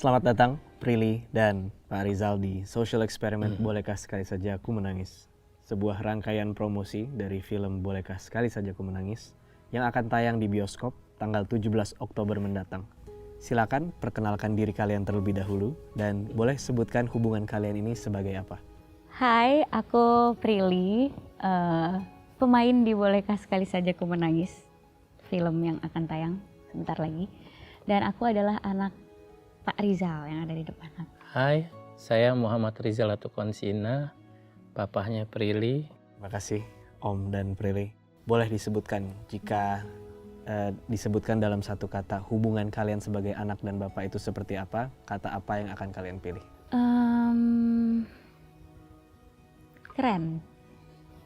Selamat datang Prilly dan Pak Rizal di Social Experiment Bolehkah Sekali Saja Aku Menangis, sebuah rangkaian promosi dari film Bolehkah Sekali Saja Aku Menangis yang akan tayang di bioskop tanggal 17 Oktober mendatang. Silakan perkenalkan diri kalian terlebih dahulu dan boleh sebutkan hubungan kalian ini sebagai apa. Hai, aku Prilly, pemain di Bolehkah Sekali Saja Aku Menangis, film yang akan tayang sebentar lagi. Dan aku adalah anak Pak Rizal yang ada di depan aku. Hai, saya Muhammad Rizal Atukonsina, papahnya Prilly. Terima kasih Om dan Prilly. Boleh disebutkan jika disebutkan dalam satu kata hubungan kalian sebagai anak dan bapak itu seperti apa? Kata apa yang akan kalian pilih? Keren.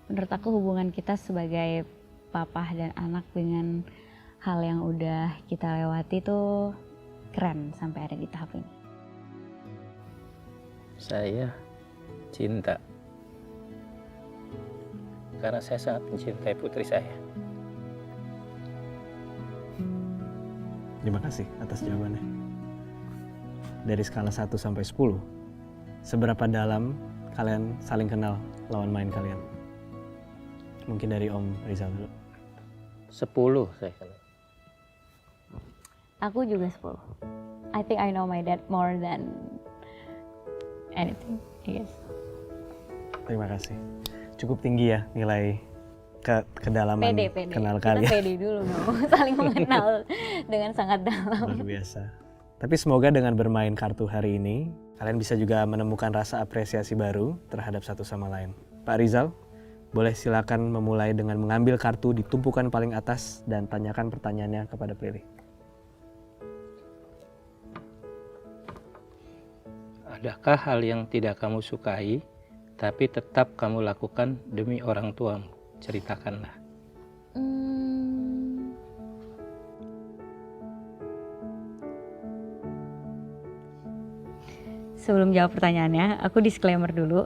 Menurut aku hubungan kita sebagai papah dan anak dengan hal yang udah kita lewati tuh keren sampai ada di tahap ini. Saya cinta. Karena saya sangat mencintai putri saya. Terima kasih atas jawabannya. Dari skala 1 sampai 10, seberapa dalam kalian saling kenal lawan main kalian? Mungkin dari Om Rizal dulu. 10 saya kenal. Aku juga 10. I think I know my dad more than anything, I guess. Terima kasih. Cukup tinggi ya nilai kedalaman Pede. kenal Kita kalian. pede dulu, nggak mau saling mengenal dengan sangat dalam. Luar biasa. Tapi semoga dengan bermain kartu hari ini, kalian bisa juga menemukan rasa apresiasi baru terhadap satu sama lain. Pak Rizal, boleh silakan memulai dengan mengambil kartu di tumpukan paling atas dan tanyakan pertanyaannya kepada Prilly. Adakah hal yang tidak kamu sukai, tapi tetap kamu lakukan demi orang tuamu? Ceritakanlah. Sebelum jawab pertanyaannya, aku disclaimer dulu.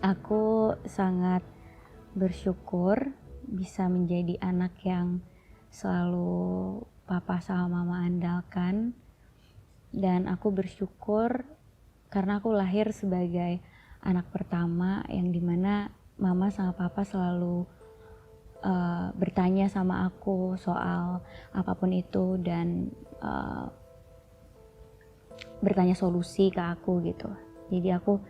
Aku sangat bersyukur bisa menjadi anak yang selalu papa sama mama andalkan. Dan aku bersyukur karena aku lahir sebagai anak pertama yang dimana mama sama papa selalu bertanya sama aku soal apapun itu dan bertanya solusi ke aku gitu. Jadi aku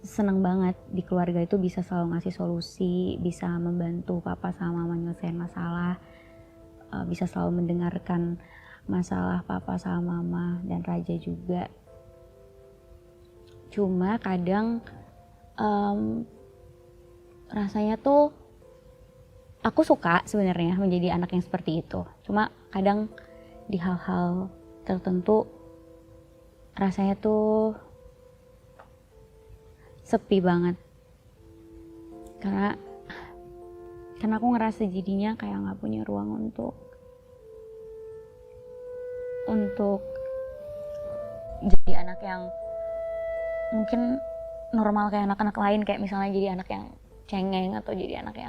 seneng banget di keluarga itu bisa selalu ngasih solusi, bisa membantu papa sama mama nyelesain masalah, bisa selalu mendengarkan masalah papa sama mama dan Raja juga. Cuma kadang rasanya tuh aku suka sebenarnya menjadi anak yang seperti itu. Cuma kadang di hal-hal tertentu rasanya tuh sepi banget. Karena aku ngerasa jadinya kayak nggak punya ruang untuk jadi anak yang mungkin normal kayak anak-anak lain, kayak misalnya jadi anak yang cengeng atau jadi anak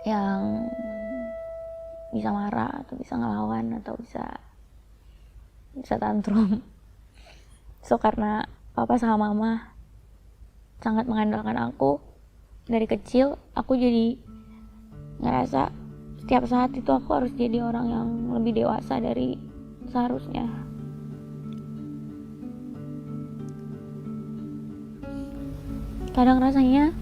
yang bisa marah atau bisa ngelawan atau bisa tantrum. So karena papa sama mama sangat mengandalkan aku dari kecil, aku jadi ngerasa setiap saat itu aku harus jadi orang yang lebih dewasa dari seharusnya. Kadang rasanya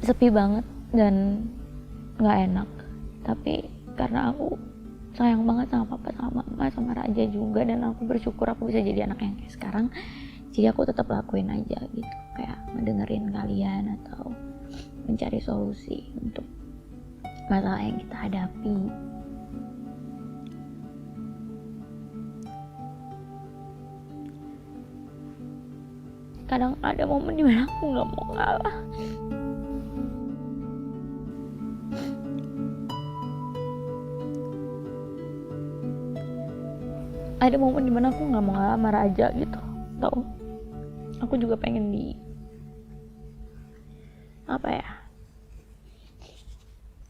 sepi banget dan gak enak. Tapi karena aku sayang banget sama papa sama mama sama Raja juga, dan aku bersyukur aku bisa jadi anak yang kayak sekarang. Jadi aku tetap lakuin aja gitu, kayak ngedengerin kalian atau mencari solusi untuk masalah yang kita hadapi. Kadang ada momen dimana aku gak mau ngalah. Ada momen dimana aku gak mau ngalah sama Raja gitu. Tau, aku juga pengen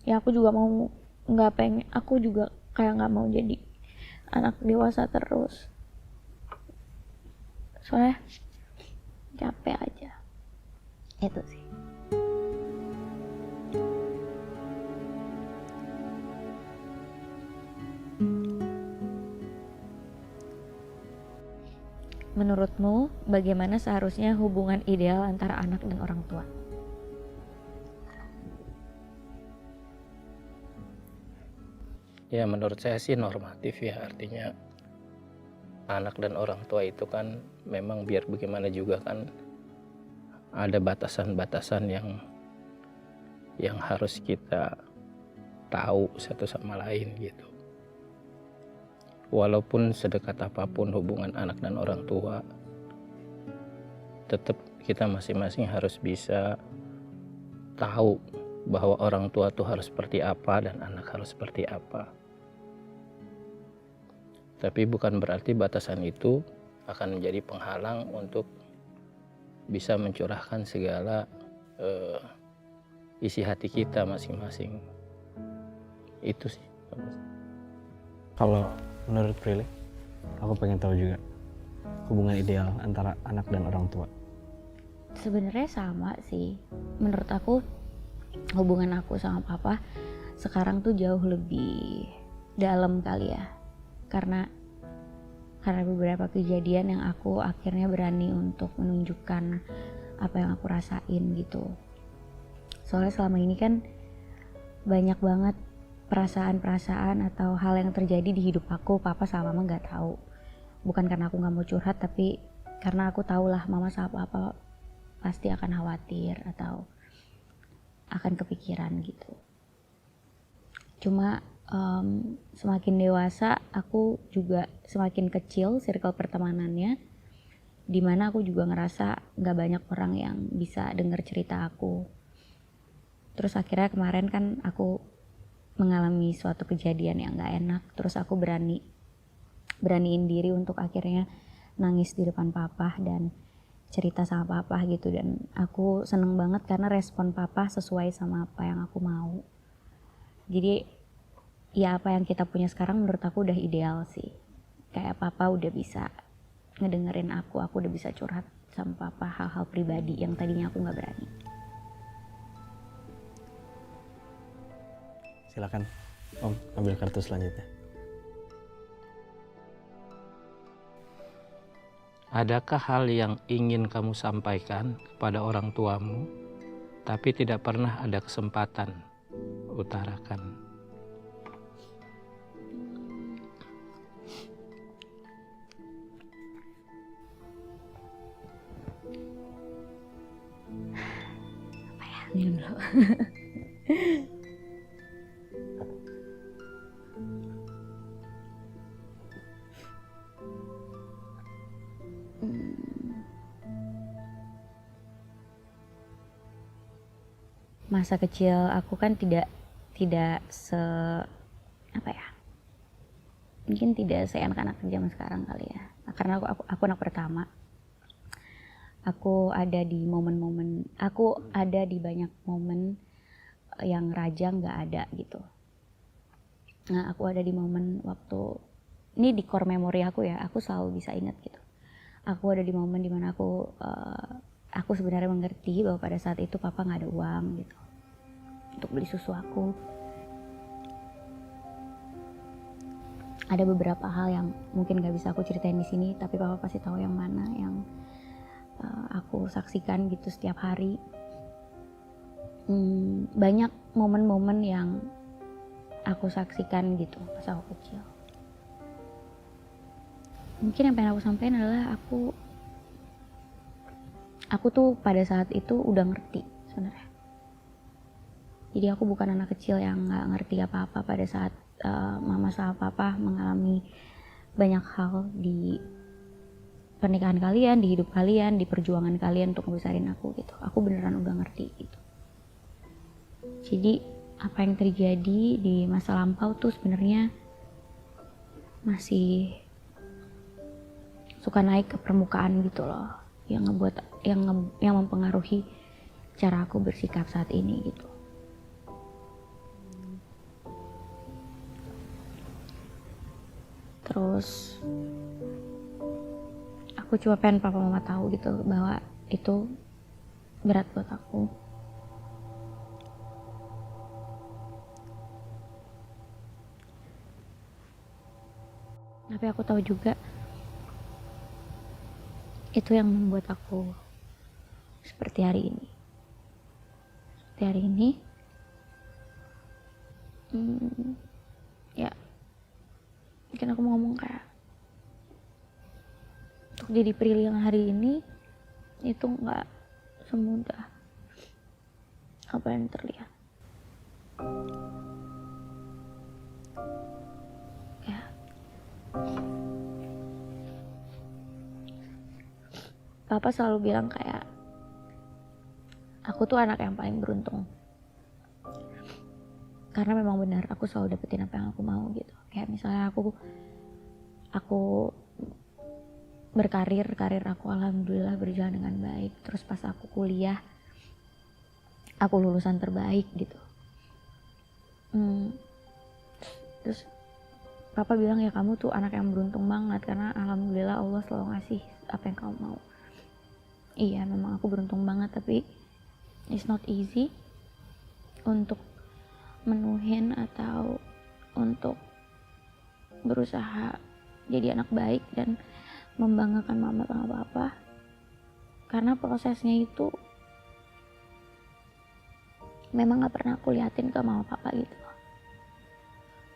Ya aku juga mau, nggak pengen, aku juga kayak nggak mau jadi anak dewasa terus, soalnya capek aja. Itu sih. Menurutmu, bagaimana seharusnya hubungan ideal antara anak dan orang tua? Ya menurut saya sih normatif ya, artinya anak dan orang tua itu kan memang biar bagaimana juga kan ada batasan-batasan yang harus kita tahu satu sama lain gitu. Walaupun sedekat apapun hubungan anak dan orang tua, tetap kita masing-masing harus bisa tahu bahwa orang tua tuh harus seperti apa dan anak harus seperti apa. Tapi bukan berarti batasan itu akan menjadi penghalang untuk bisa mencurahkan segala isi hati kita masing-masing. Itu sih. Kalau menurut Prilly, aku pengen tahu juga hubungan ideal antara anak dan orang tua. Sebenarnya sama sih. Menurut aku hubungan aku sama papa sekarang tuh jauh lebih dalam kali ya. Karena beberapa kejadian yang aku akhirnya berani untuk menunjukkan apa yang aku rasain gitu. Soalnya selama ini kan banyak banget perasaan-perasaan atau hal yang terjadi di hidup aku, papa sama mama nggak tahu. Bukan karena aku nggak mau curhat, tapi karena aku tahu lah mama sama papa pasti akan khawatir atau akan kepikiran gitu. Cuma semakin dewasa aku juga semakin kecil circle pertemanannya, dimana aku juga ngerasa nggak banyak orang yang bisa dengar cerita aku. Terus akhirnya kemarin kan aku mengalami suatu kejadian yang nggak enak, terus aku beraniin diri untuk akhirnya nangis di depan papa dan cerita sama papa gitu. Dan aku seneng banget karena respon papa sesuai sama apa yang aku mau. Jadi ya apa yang kita punya sekarang menurut aku udah ideal sih. Kayak papa udah bisa ngedengerin aku udah bisa curhat sama papa hal-hal pribadi yang tadinya aku nggak berani. Silakan Om, ambil kartu selanjutnya. Adakah hal yang ingin kamu sampaikan kepada orang tuamu, tapi tidak pernah ada kesempatan utarakan? Minum dulu. Masa kecil aku kan tidak apa ya, mungkin tidak seenak-enak zaman sekarang kali ya, karena aku anak pertama. Aku ada di banyak momen yang Raja nggak ada gitu. Nah aku ada di momen waktu ini di core memory aku ya, aku selalu bisa ingat gitu. Aku ada di momen dimana aku sebenarnya mengerti bahwa pada saat itu papa nggak ada uang gitu untuk beli susu aku. Ada beberapa hal yang mungkin nggak bisa aku ceritain di sini, tapi papa pasti tahu yang mana yang aku saksikan gitu setiap hari. Banyak momen-momen yang aku saksikan gitu pas aku kecil. Mungkin yang pengen aku sampaikan adalah aku tuh pada saat itu udah ngerti sebenarnya. Jadi aku bukan anak kecil yang nggak ngerti apa-apa pada saat mama sama papa mengalami banyak hal di pernikahan kalian, di hidup kalian, di perjuangan kalian untuk ngebesarin aku gitu. Aku beneran udah ngerti gitu. Jadi apa yang terjadi di masa lampau tuh sebenarnya masih suka naik ke permukaan gitu loh, yang mempengaruhi cara aku bersikap saat ini gitu. Terus aku cuma pengen papa mama tahu gitu bahwa itu berat buat aku. Tapi aku tahu juga itu yang membuat aku seperti hari ini. Seperti hari ini, ya mungkin aku mau ngomong kayak untuk jadi Prilly yang hari ini itu nggak semudah apa yang terlihat. Ya, papa selalu bilang kayak aku tuh anak yang paling beruntung, karena memang benar aku selalu dapetin apa yang aku mau gitu. Kayak misalnya aku karir aku alhamdulillah berjalan dengan baik. Terus pas aku kuliah aku lulusan terbaik gitu. Terus papa bilang ya kamu tuh anak yang beruntung banget karena alhamdulillah Allah selalu ngasih apa yang kamu mau. Iya memang aku beruntung banget, tapi it's not easy untuk menuhin atau untuk berusaha jadi anak baik dan membanggakan mama sama papa, karena prosesnya itu memang gak pernah aku liatin ke mama papa gitu.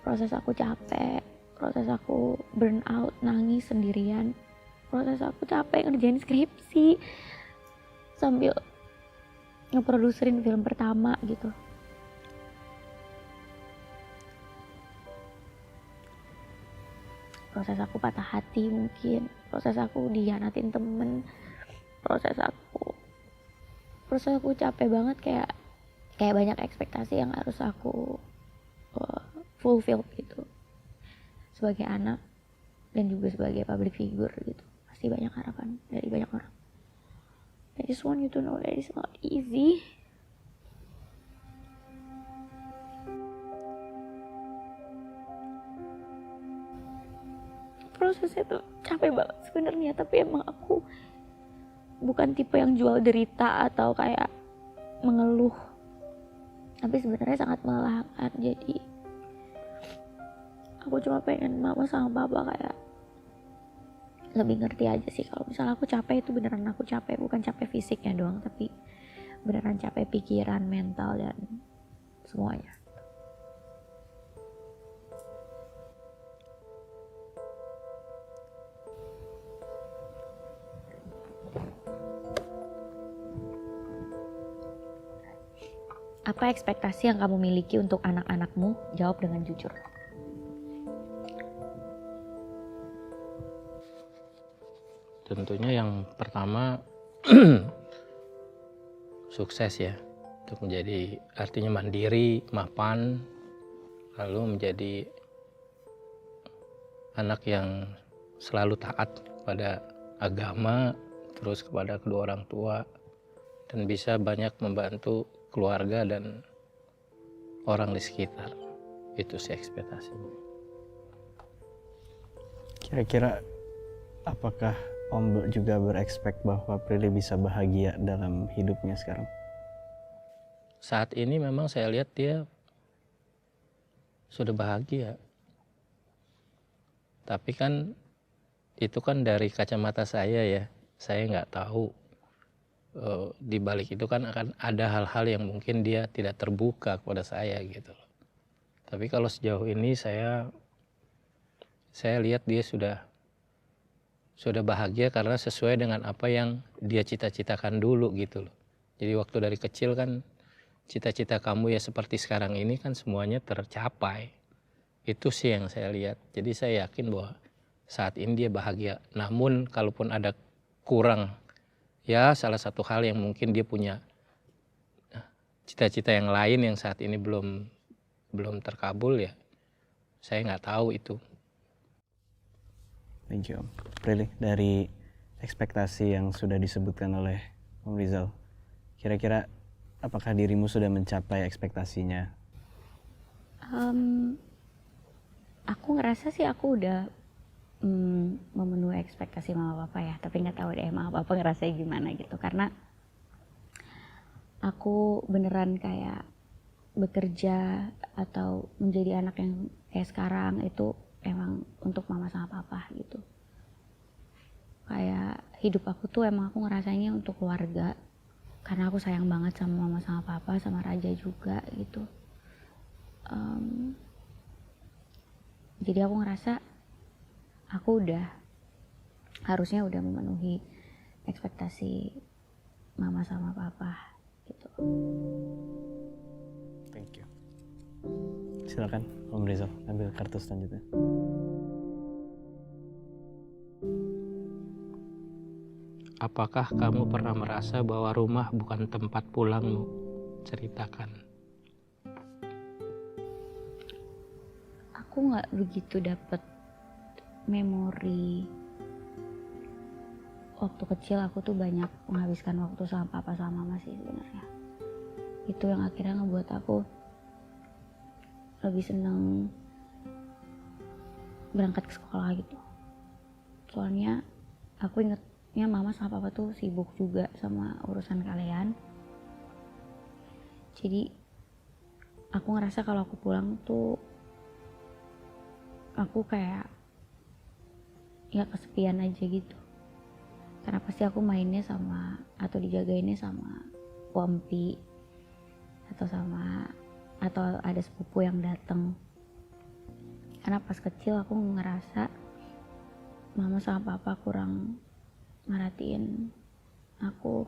Proses aku capek, proses aku burn out, nangis sendirian, proses aku capek ngerjain skripsi sambil ngeproduserin film pertama gitu. Proses aku patah hati mungkin, proses aku dihianatin temen, proses aku capek banget, kayak banyak ekspektasi yang harus aku fulfill gitu sebagai anak dan juga sebagai public figure gitu. Pasti banyak harapan dari banyak orang. I just want you to know that it's not easy. Prosesnya tuh capek banget sebenarnya, tapi emang aku bukan tipe yang jual derita atau kayak mengeluh, tapi sebenarnya sangat melelahkan. Jadi aku cuma pengen mama sama papa kayak lebih ngerti aja sih kalau misalnya aku capek itu beneran aku capek, bukan capek fisiknya doang, tapi beneran capek pikiran, mental, dan semuanya. Apa ekspektasi yang kamu miliki untuk anak-anakmu? Jawab dengan jujur. Tentunya yang pertama sukses ya, untuk menjadi artinya mandiri, mapan, lalu menjadi anak yang selalu taat pada agama, terus kepada kedua orang tua, dan bisa banyak membantu keluarga dan orang di sekitar. Itu sih ekspektasinya. Kira-kira apakah Om juga berekspek bahwa Prilly bisa bahagia dalam hidupnya sekarang? Saat ini memang saya lihat dia sudah bahagia. Tapi kan itu kan dari kacamata saya ya. Saya nggak tahu di balik itu kan akan ada hal-hal yang mungkin dia tidak terbuka kepada saya gitu. Tapi kalau sejauh ini saya lihat dia sudah bahagia karena sesuai dengan apa yang dia cita-citakan dulu gitu loh. Jadi waktu dari kecil kan cita-cita kamu ya seperti sekarang ini kan semuanya tercapai. Itu sih yang saya lihat. Jadi saya yakin bahwa saat ini dia bahagia. Namun kalaupun ada kurang, ya salah satu hal yang mungkin dia punya cita-cita yang lain yang saat ini belum terkabul, ya saya nggak tahu itu. Thank you Om. Prilly, dari ekspektasi yang sudah disebutkan oleh Om Rizal, kira-kira apakah dirimu sudah mencapai ekspektasinya? Aku ngerasa sih aku udah memenuhi ekspektasi mama papa ya, tapi nggak tahu deh mama papa ngerasain gimana gitu, karena aku beneran kayak bekerja atau menjadi anak yang kayak sekarang itu emang untuk mama sama papa gitu. Kayak hidup aku tuh emang aku ngerasanya untuk keluarga, karena aku sayang banget sama mama sama papa, sama Raja juga gitu. Jadi aku ngerasa aku harusnya udah memenuhi ekspektasi mama sama papa gitu. Thank you. Silakan Om Rizal, ambil kartu selanjutnya. Apakah kamu pernah merasa bahwa rumah bukan tempat pulangmu? Ceritakan. Aku nggak begitu dapet memori waktu kecil. Aku tuh banyak menghabiskan waktu sama papa sama mama sih sebenarnya. Itu yang akhirnya ngebuat aku lebih seneng berangkat ke sekolah gitu. Soalnya aku ingetnya mama sama papa tuh sibuk juga sama urusan kalian. Jadi aku ngerasa kalau aku pulang tuh aku kayak ya kesepian aja gitu, karena pasti aku mainnya sama atau dijagainnya sama Wampi atau ada sepupu yang datang. Karena pas kecil aku ngerasa mama sama papa kurang merhatiin aku.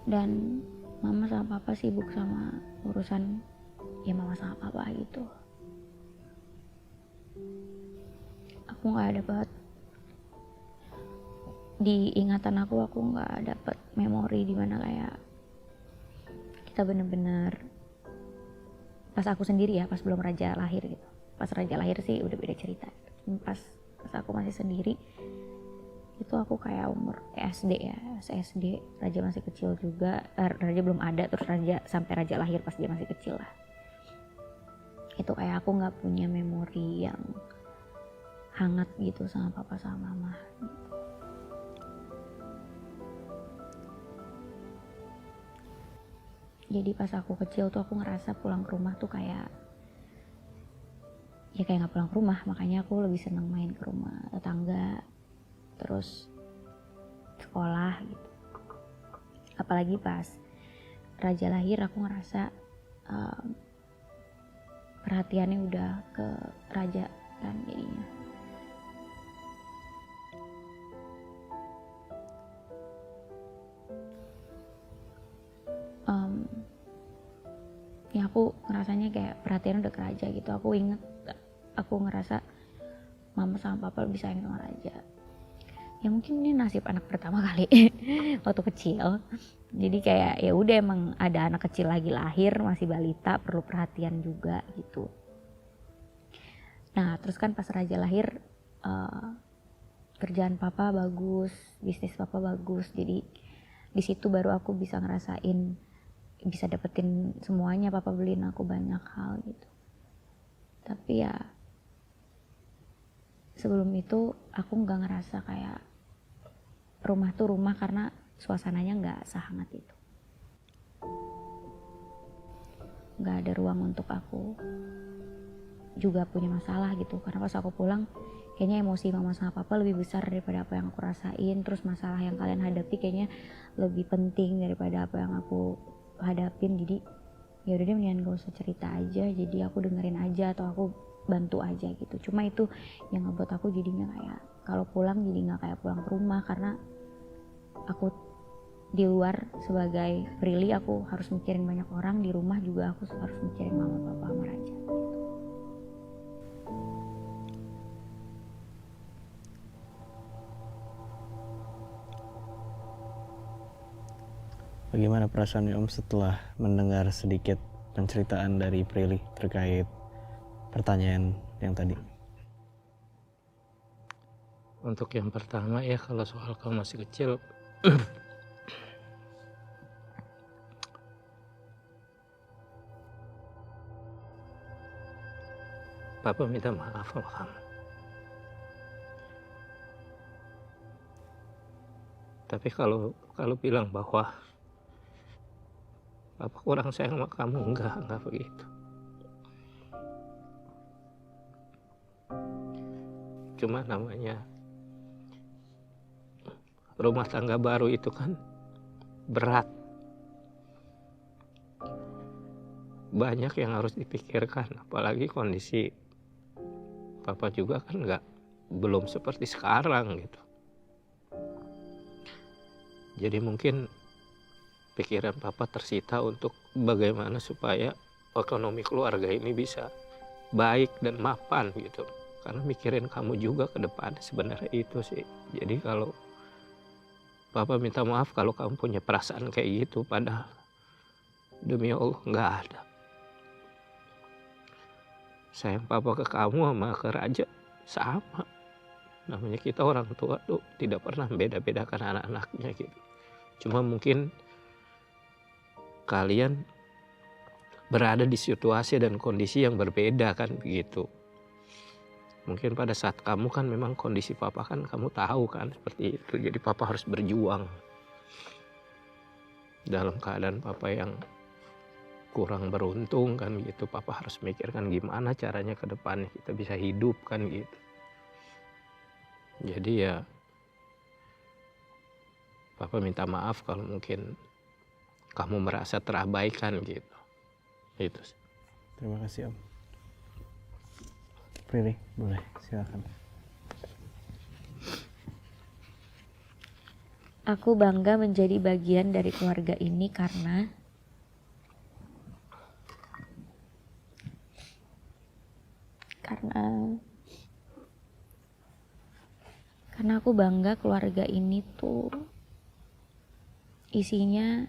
Dan mama sama papa sibuk sama urusan ya mama sama papa gitu. Aku nggak dapet di ingatan aku nggak dapet memori dimana kayak kita bener-bener pas aku sendiri ya, pas belum Raja lahir gitu. Pas Raja lahir sih udah beda cerita. Pas aku masih sendiri itu aku kayak umur SD ya, SD. Raja masih kecil juga, Raja belum ada, terus Raja sampai Raja lahir pas dia masih kecil lah. Itu kayak aku nggak punya memori yang hangat gitu sama papa sama mama gitu. Jadi pas aku kecil tuh aku ngerasa pulang ke rumah tuh kayak nggak pulang ke rumah. Makanya aku lebih seneng main ke rumah tetangga, terus sekolah gitu. Apalagi pas Raja lahir aku ngerasa perhatiannya udah ke Raja kan jadinya. Ya aku ngerasanya kayak perhatian udah ke Raja gitu. Aku ngerasa mama sama papa lebih sayang sama Raja. Ya mungkin ini nasib anak pertama kali waktu kecil. Jadi kayak ya udah emang ada anak kecil lagi lahir, masih balita, perlu perhatian juga gitu. Nah terus kan pas Raja lahir kerjaan papa bagus, bisnis papa bagus. Jadi di situ baru aku bisa ngerasain, bisa dapetin semuanya. Papa beliin aku banyak hal gitu. Tapi ya sebelum itu aku nggak ngerasa kayak rumah tuh rumah karena suasananya nggak sehangat itu. Nggak ada ruang untuk aku juga punya masalah gitu. Karena pas aku pulang kayaknya emosi mama sama papa lebih besar daripada apa yang aku rasain. Terus masalah yang kalian hadapi kayaknya lebih penting daripada apa yang aku hadapin. Jadi ya udah deh mendingan gak usah cerita aja, jadi aku dengerin aja atau aku bantu aja gitu. Cuma itu yang ngebuat aku jadinya kayak kalau pulang jadi nggak kayak pulang ke rumah, karena aku di luar sebagai Prilly aku harus mikirin banyak orang, di rumah juga aku harus mikirin mama papa sama Raja. Bagaimana perasaannya Om setelah mendengar sedikit penceritaan dari Prilly terkait pertanyaan yang tadi? Untuk yang pertama ya, kalau soal kamu masih kecil, Papa minta maaf sama kamu. Tapi kalau bilang bahwa Papa kurang sayang sama kamu, enggak begitu. Cuma namanya rumah tangga baru itu kan berat. Banyak yang harus dipikirkan, apalagi kondisi Papa juga kan belum seperti sekarang gitu. Jadi mungkin pikiran Papa tersita untuk bagaimana supaya ekonomi keluarga ini bisa baik dan mapan gitu. Karena mikirin kamu juga ke depan, sebenarnya itu sih. Jadi kalau Papa minta maaf kalau kamu punya perasaan kayak gitu, padahal demi Allah nggak ada. Sayang Papa ke kamu sama ke Raja sama. Namanya kita orang tua tuh tidak pernah beda-bedakan anak-anaknya gitu. Cuma mungkin kalian berada di situasi dan kondisi yang berbeda kan begitu. Mungkin pada saat kamu kan memang kondisi Papa kan kamu tahu kan seperti itu. Jadi Papa harus berjuang. Dalam keadaan Papa yang kurang beruntung kan gitu. Papa harus mikirkan gimana caranya ke depannya kita bisa hidup kan gitu. Jadi ya Papa minta maaf kalau mungkin kamu merasa terabaikan gitu. Itu sih. Terima kasih Om. Prilly, boleh silakan. Aku bangga menjadi bagian dari keluarga ini karena aku bangga keluarga ini tuh isinya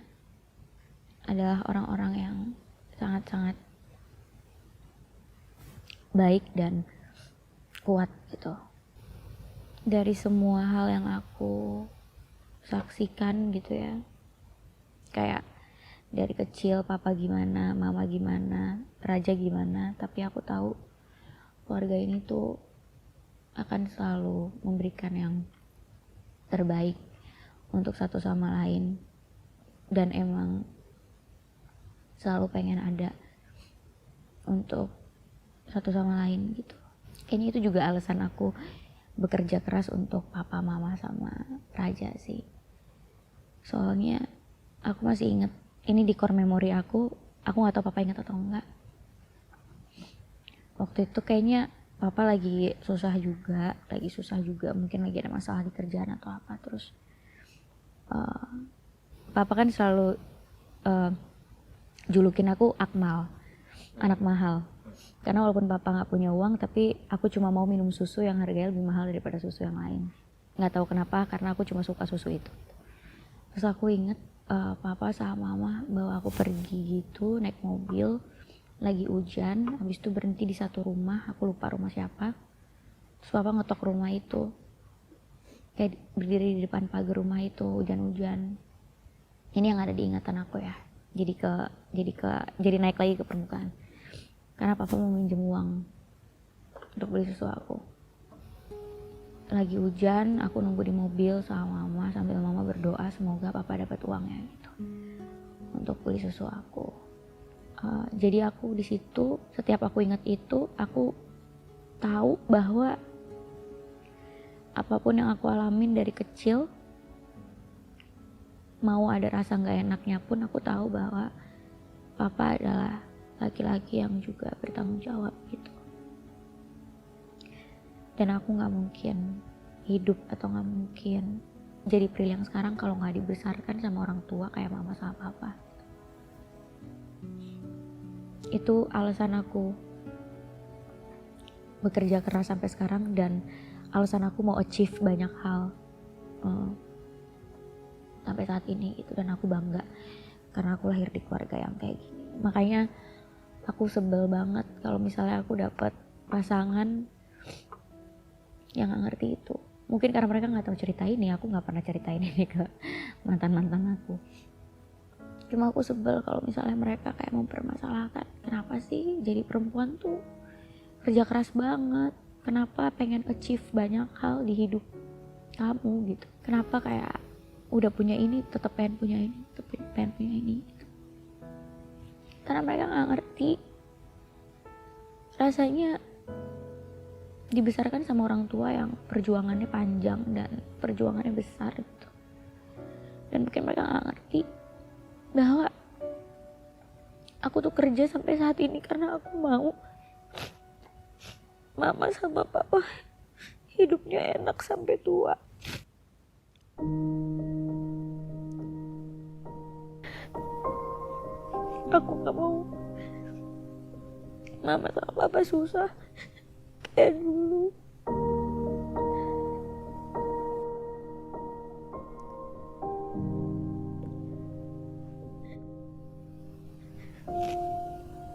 adalah orang-orang yang sangat-sangat baik dan kuat gitu. Dari semua hal yang aku saksikan gitu ya, kayak dari kecil Papa gimana, Mama gimana, Raja gimana, tapi aku tahu keluarga ini tuh akan selalu memberikan yang terbaik untuk satu sama lain, dan emang selalu pengen ada untuk satu sama lain gitu. Kayaknya itu juga alasan aku bekerja keras untuk Papa, Mama, sama Raja sih. Soalnya aku masih inget, ini di core memory aku gak tahu Papa inget atau enggak. Waktu itu kayaknya Papa lagi susah juga, mungkin lagi ada masalah di kerjaan atau apa. Terus Papa kan selalu julukin aku Akmal, anak mahal. Karena walaupun Papa gak punya uang, tapi aku cuma mau minum susu yang harganya lebih mahal daripada susu yang lain. Gak tahu kenapa, karena aku cuma suka susu itu. Terus aku inget Papa sama Mama bawa aku pergi gitu, naik mobil, lagi hujan, habis itu berhenti di satu rumah, aku lupa rumah siapa. Terus Papa ngetok rumah itu, kayak berdiri di depan pagar rumah itu, hujan-hujan. Ini yang ada di ingatan aku ya, jadi naik lagi ke permukaan. Karena Papa mau minjem uang untuk beli susu aku. Lagi hujan, aku nunggu di mobil sama Mama sambil Mama berdoa semoga Papa dapat uangnya gitu untuk beli susu aku. Jadi aku di situ, setiap aku ingat itu, aku tahu bahwa apapun yang aku alamin dari kecil, mau ada rasa nggak enaknya pun, aku tahu bahwa Papa adalah laki-laki yang juga bertanggung jawab gitu. Dan aku nggak mungkin hidup atau nggak mungkin jadi Prilly yang sekarang kalau nggak dibesarkan sama orang tua kayak Mama sama Papa. Itu alasan aku bekerja keras sampai sekarang, dan alasan aku mau achieve banyak hal sampai saat ini gitu. Dan aku bangga karena aku lahir di keluarga yang kayak gini. Makanya aku sebel banget kalau misalnya aku dapat pasangan yang gak ngerti itu. Mungkin karena mereka gak tahu cerita ini, aku gak pernah ceritain ini ke mantan-mantan aku. Cuma aku sebel kalau misalnya mereka kayak mempermasalahkan, kenapa sih jadi perempuan tuh kerja keras banget, kenapa pengen achieve banyak hal di hidup kamu gitu, kenapa kayak udah punya ini tetap pengen punya ini, tetap pengen punya ini gitu. Karena mereka nggak ngerti rasanya dibesarkan sama orang tua yang perjuangannya panjang dan perjuangannya besar gitu. Dan mungkin mereka nggak ngerti bahwa aku tuh kerja sampai saat ini karena aku mau mama sama papa hidupnya enak sampai tua. Aku gak mau mama sama papa susah kayak dulu.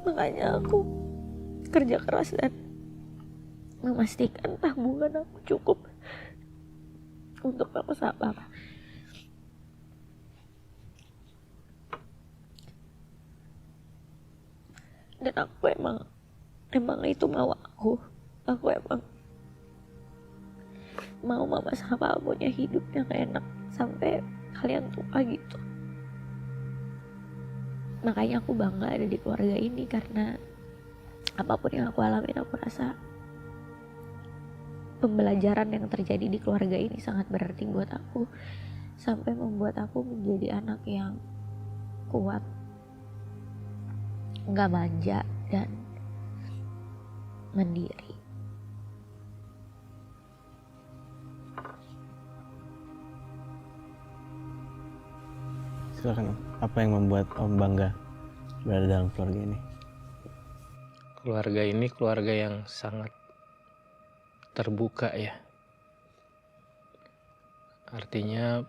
Makanya aku kerja keras dan memastikan tabungan aku cukup untuk mama sama papa. Dan aku emang itu mau aku emang mau mama sama papa punya hidup yang enak sampai kalian tua gitu. Makanya aku bangga ada di keluarga ini, karena apapun yang aku alamin aku rasa pembelajaran yang terjadi di keluarga ini sangat berarti buat aku, sampai membuat aku menjadi anak yang kuat, nggak manja dan mandiri. Silakan Om, apa yang membuat Om bangga berada dalam keluarga ini? Keluarga ini keluarga yang sangat terbuka ya. Artinya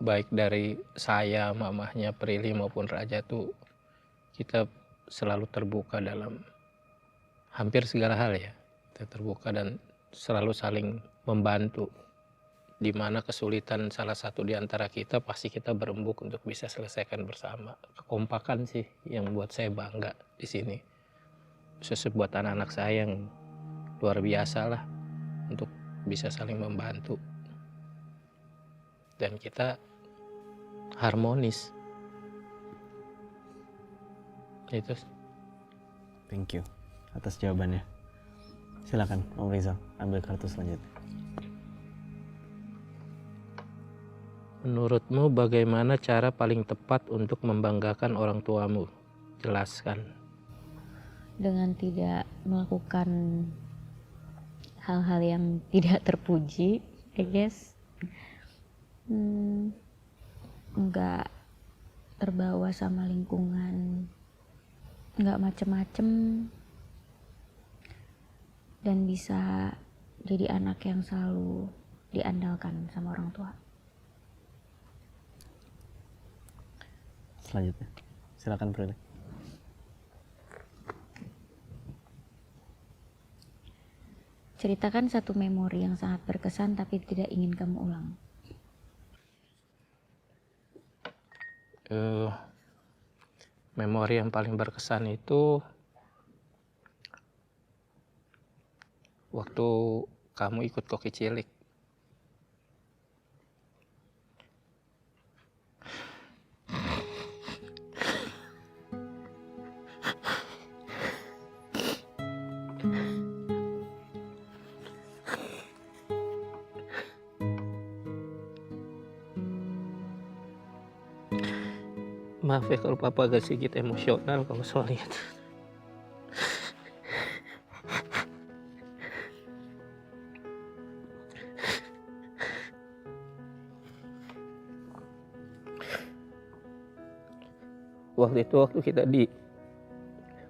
baik dari saya, mamahnya Prilly maupun Raja tuh kita selalu terbuka dalam hampir segala hal ya. Kita terbuka dan selalu saling membantu. Di mana kesulitan salah satu di antara kita pasti kita berembuk untuk bisa selesaikan bersama. Kekompakan sih yang buat saya bangga di sini. Khususnya buat anak-anak saya yang luar biasa lah untuk bisa saling membantu. Dan kita harmonis. Itu. Thank you atas jawabannya. Silakan Om Rizal, ambil kartu selanjutnya. Menurutmu bagaimana cara paling tepat untuk membanggakan orang tuamu? Jelaskan. Dengan tidak melakukan hal-hal yang tidak terpuji, I guess. Nggak terbawa sama lingkungan, nggak macem-macem, dan bisa jadi anak yang selalu diandalkan sama orang tua. Selanjutnya, silakan Prilly. Ceritakan satu memori yang sangat berkesan tapi tidak ingin kamu ulang. Memori yang paling berkesan itu waktu kamu ikut Koki Cilik. Maaf ya kalau papa agak sedikit emosional kalau soal itu. Waktu kita di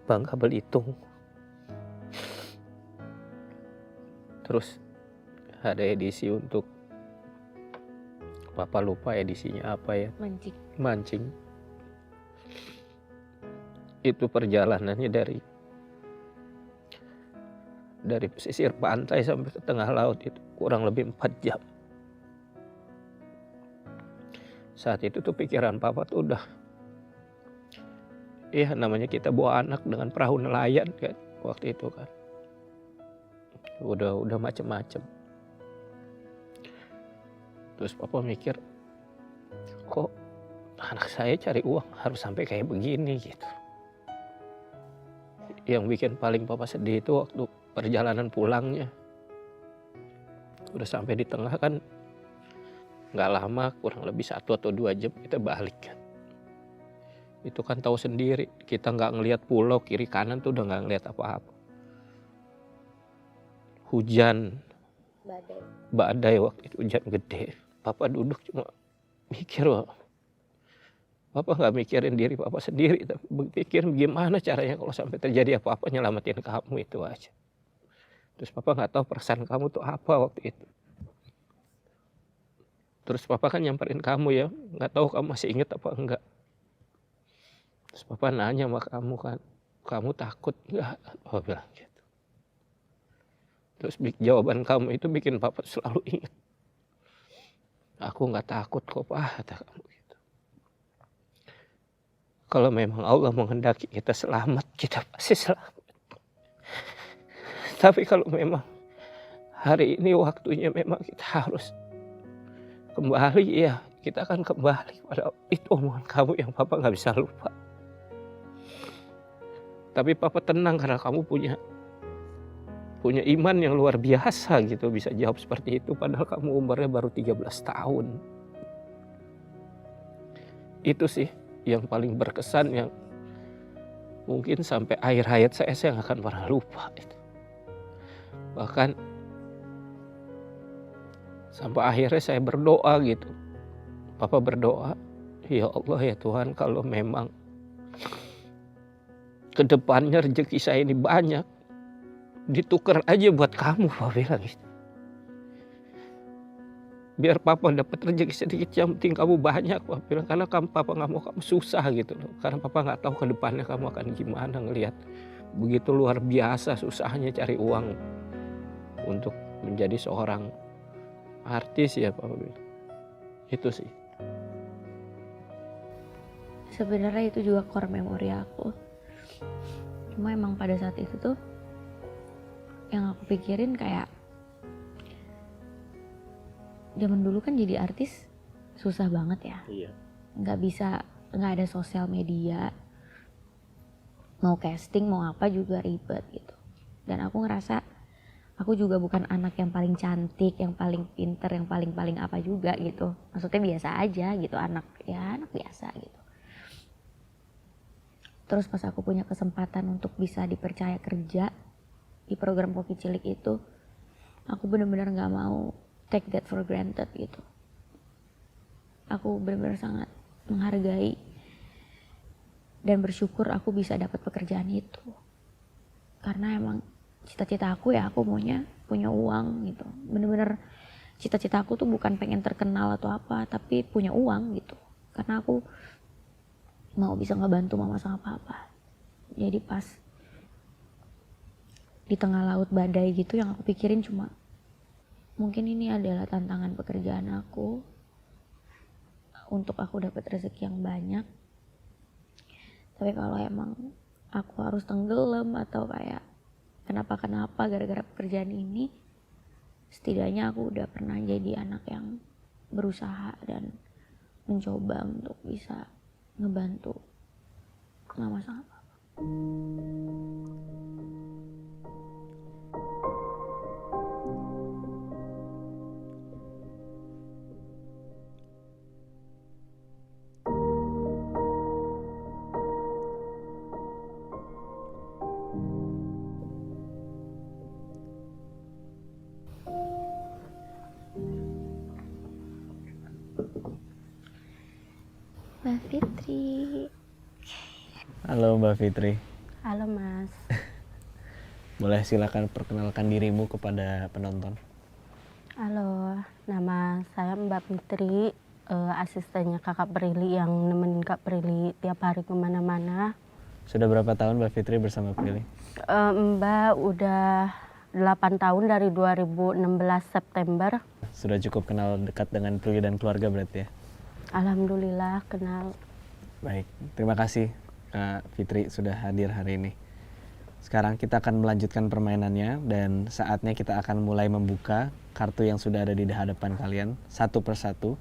Bangka Belitung. Terus ada edisi untuk, papa lupa edisinya apa ya. Mancing. Itu perjalanannya dari pesisir pantai sampai ke tengah laut itu kurang lebih 4 jam. Saat itu tuh pikiran papa tuh udah, namanya kita bawa anak dengan perahu nelayan kan waktu itu kan. udah macem-macem. Terus papa mikir, kok anak saya cari uang harus sampai kayak begini gitu. Yang bikin paling papa sedih itu waktu perjalanan pulangnya. Udah sampai di tengah kan, nggak lama, kurang lebih 1 atau 2 jam kita balik kan. Itu kan tahu sendiri, kita nggak ngelihat pulau kiri kanan tuh udah nggak ngelihat apa-apa. Hujan, badai waktu itu, hujan gede. Papa duduk cuma mikir, wah, papa nggak mikirin diri papa sendiri, tapi berpikir gimana caranya kalau sampai terjadi apa-apa nyelamatin kamu, itu aja. Terus papa nggak tahu perasaan kamu tuh apa waktu itu. Terus papa kan nyamperin kamu ya, nggak tahu kamu masih inget apa enggak. Terus papa nanya sama kamu kan, kamu takut nggak? Papa bilang gitu. Terus jawaban kamu itu bikin papa selalu ingat. Aku nggak takut kok pak, kata kamu gitu. Kalau memang Allah menghendaki kita selamat, kita pasti selamat. Tapi kalau memang hari ini waktunya memang kita harus kembali, ya kita akan kembali pada itu omongan kamu yang papa nggak bisa lupa. Tapi papa tenang karena kamu punya iman yang luar biasa gitu, bisa jawab seperti itu padahal kamu umurnya baru 13 tahun. Itu sih yang paling berkesan, yang mungkin sampai akhir hayat saya nggak akan pernah lupa itu. Bahkan sampai akhirnya saya berdoa gitu. Papa berdoa, ya Allah ya Tuhan, kalau memang kedepannya rezeki saya ini banyak, ditukar aja buat kamu, Papa bilang gitu. Biar Papa dapat rezeki sedikit, yang penting kamu banyak, Papa bilang. Karena Papa nggak mau kamu susah gitu loh. Karena Papa nggak tahu kedepannya kamu akan gimana, ngelihat begitu luar biasa susahnya cari uang untuk menjadi seorang artis ya, Papa bilang. Itu sih. Sebenarnya itu juga core memori aku. Cuma emang pada saat itu tuh yang aku pikirin kayak zaman dulu kan jadi artis susah banget ya. Iya. Nggak ada sosial media, mau casting mau apa juga ribet gitu. Dan aku ngerasa aku juga bukan anak yang paling cantik, yang paling pinter, yang paling apa juga gitu. Maksudnya biasa aja gitu, anak biasa gitu. Terus pas aku punya kesempatan untuk bisa dipercaya kerja di program Koki Cilik itu, aku benar-benar nggak mau take that for granted gitu. Aku benar-benar sangat menghargai dan bersyukur aku bisa dapat pekerjaan itu. Karena emang cita-cita aku ya, aku maunya punya uang gitu. Benar-benar cita-cita aku tuh bukan pengen terkenal atau apa, tapi punya uang gitu. Karena aku mau bisa ngebantu mama sama papa. Jadi pas di tengah laut badai gitu, yang aku pikirin cuma mungkin ini adalah tantangan pekerjaan aku untuk aku dapat rezeki yang banyak. Tapi kalau emang aku harus tenggelam atau kayak kenapa gara-gara pekerjaan ini, setidaknya aku udah pernah jadi anak yang berusaha dan mencoba untuk bisa ngebantu mama sama papa. Mbak Fitri. Halo Mbak Fitri. Halo Mas. Boleh silakan perkenalkan dirimu kepada penonton. Halo, nama saya Mbak Fitri, asistennya Kakak Prilly yang nemenin Kak Prilly tiap hari kemana-mana. Sudah berapa tahun Mbak Fitri bersama Prilly? Mbak udah 8 tahun dari 2016 September. Sudah cukup kenal dekat dengan Prilly dan keluarga berarti ya? Alhamdulillah kenal. Baik, terima kasih Kak Fitri sudah hadir hari ini. Sekarang kita akan melanjutkan permainannya dan saatnya kita akan mulai membuka kartu yang sudah ada di hadapan kalian satu persatu.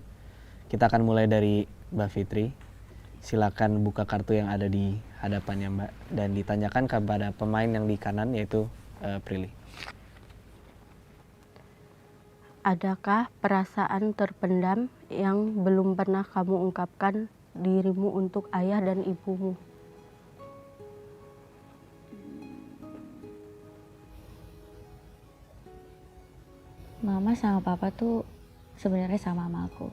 Kita akan mulai dari Mbak Fitri. Silakan buka kartu yang ada di hadapannya Mbak dan ditanyakan kepada pemain yang di kanan yaitu Prilly. Adakah perasaan terpendam yang belum pernah kamu ungkapkan dirimu untuk ayah dan ibumu? Mama sama papa tuh sebenarnya sama aku.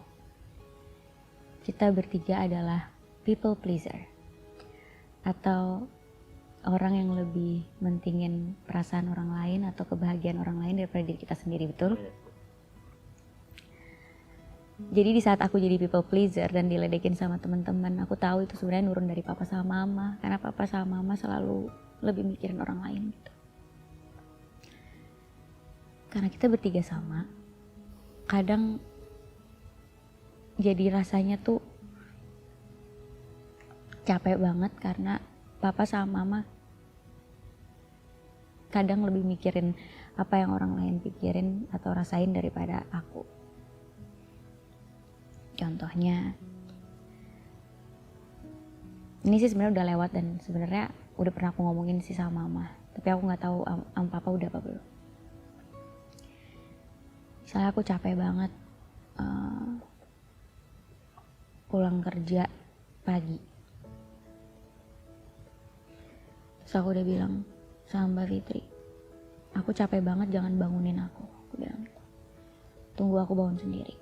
Kita bertiga adalah people pleaser. Atau orang yang lebih mentingin perasaan orang lain atau kebahagiaan orang lain daripada diri kita sendiri, betul? Jadi di saat aku jadi people pleaser dan diledekin sama teman-teman, aku tahu itu sebenarnya nurun dari papa sama mama. Karena papa sama mama selalu lebih mikirin orang lain gitu. Karena kita bertiga sama, kadang jadi rasanya tuh capek banget karena papa sama mama kadang lebih mikirin apa yang orang lain pikirin atau rasain daripada aku. Contohnya, ini sih sebenarnya udah lewat dan sebenarnya udah pernah aku ngomongin sih sama mama, tapi aku nggak tahu sama papa udah apa belum. Misalnya aku capek banget pulang kerja pagi, terus aku udah bilang sama Mbak Fitri, aku capek banget, jangan bangunin aku bilang gitu. Tunggu aku bangun sendiri.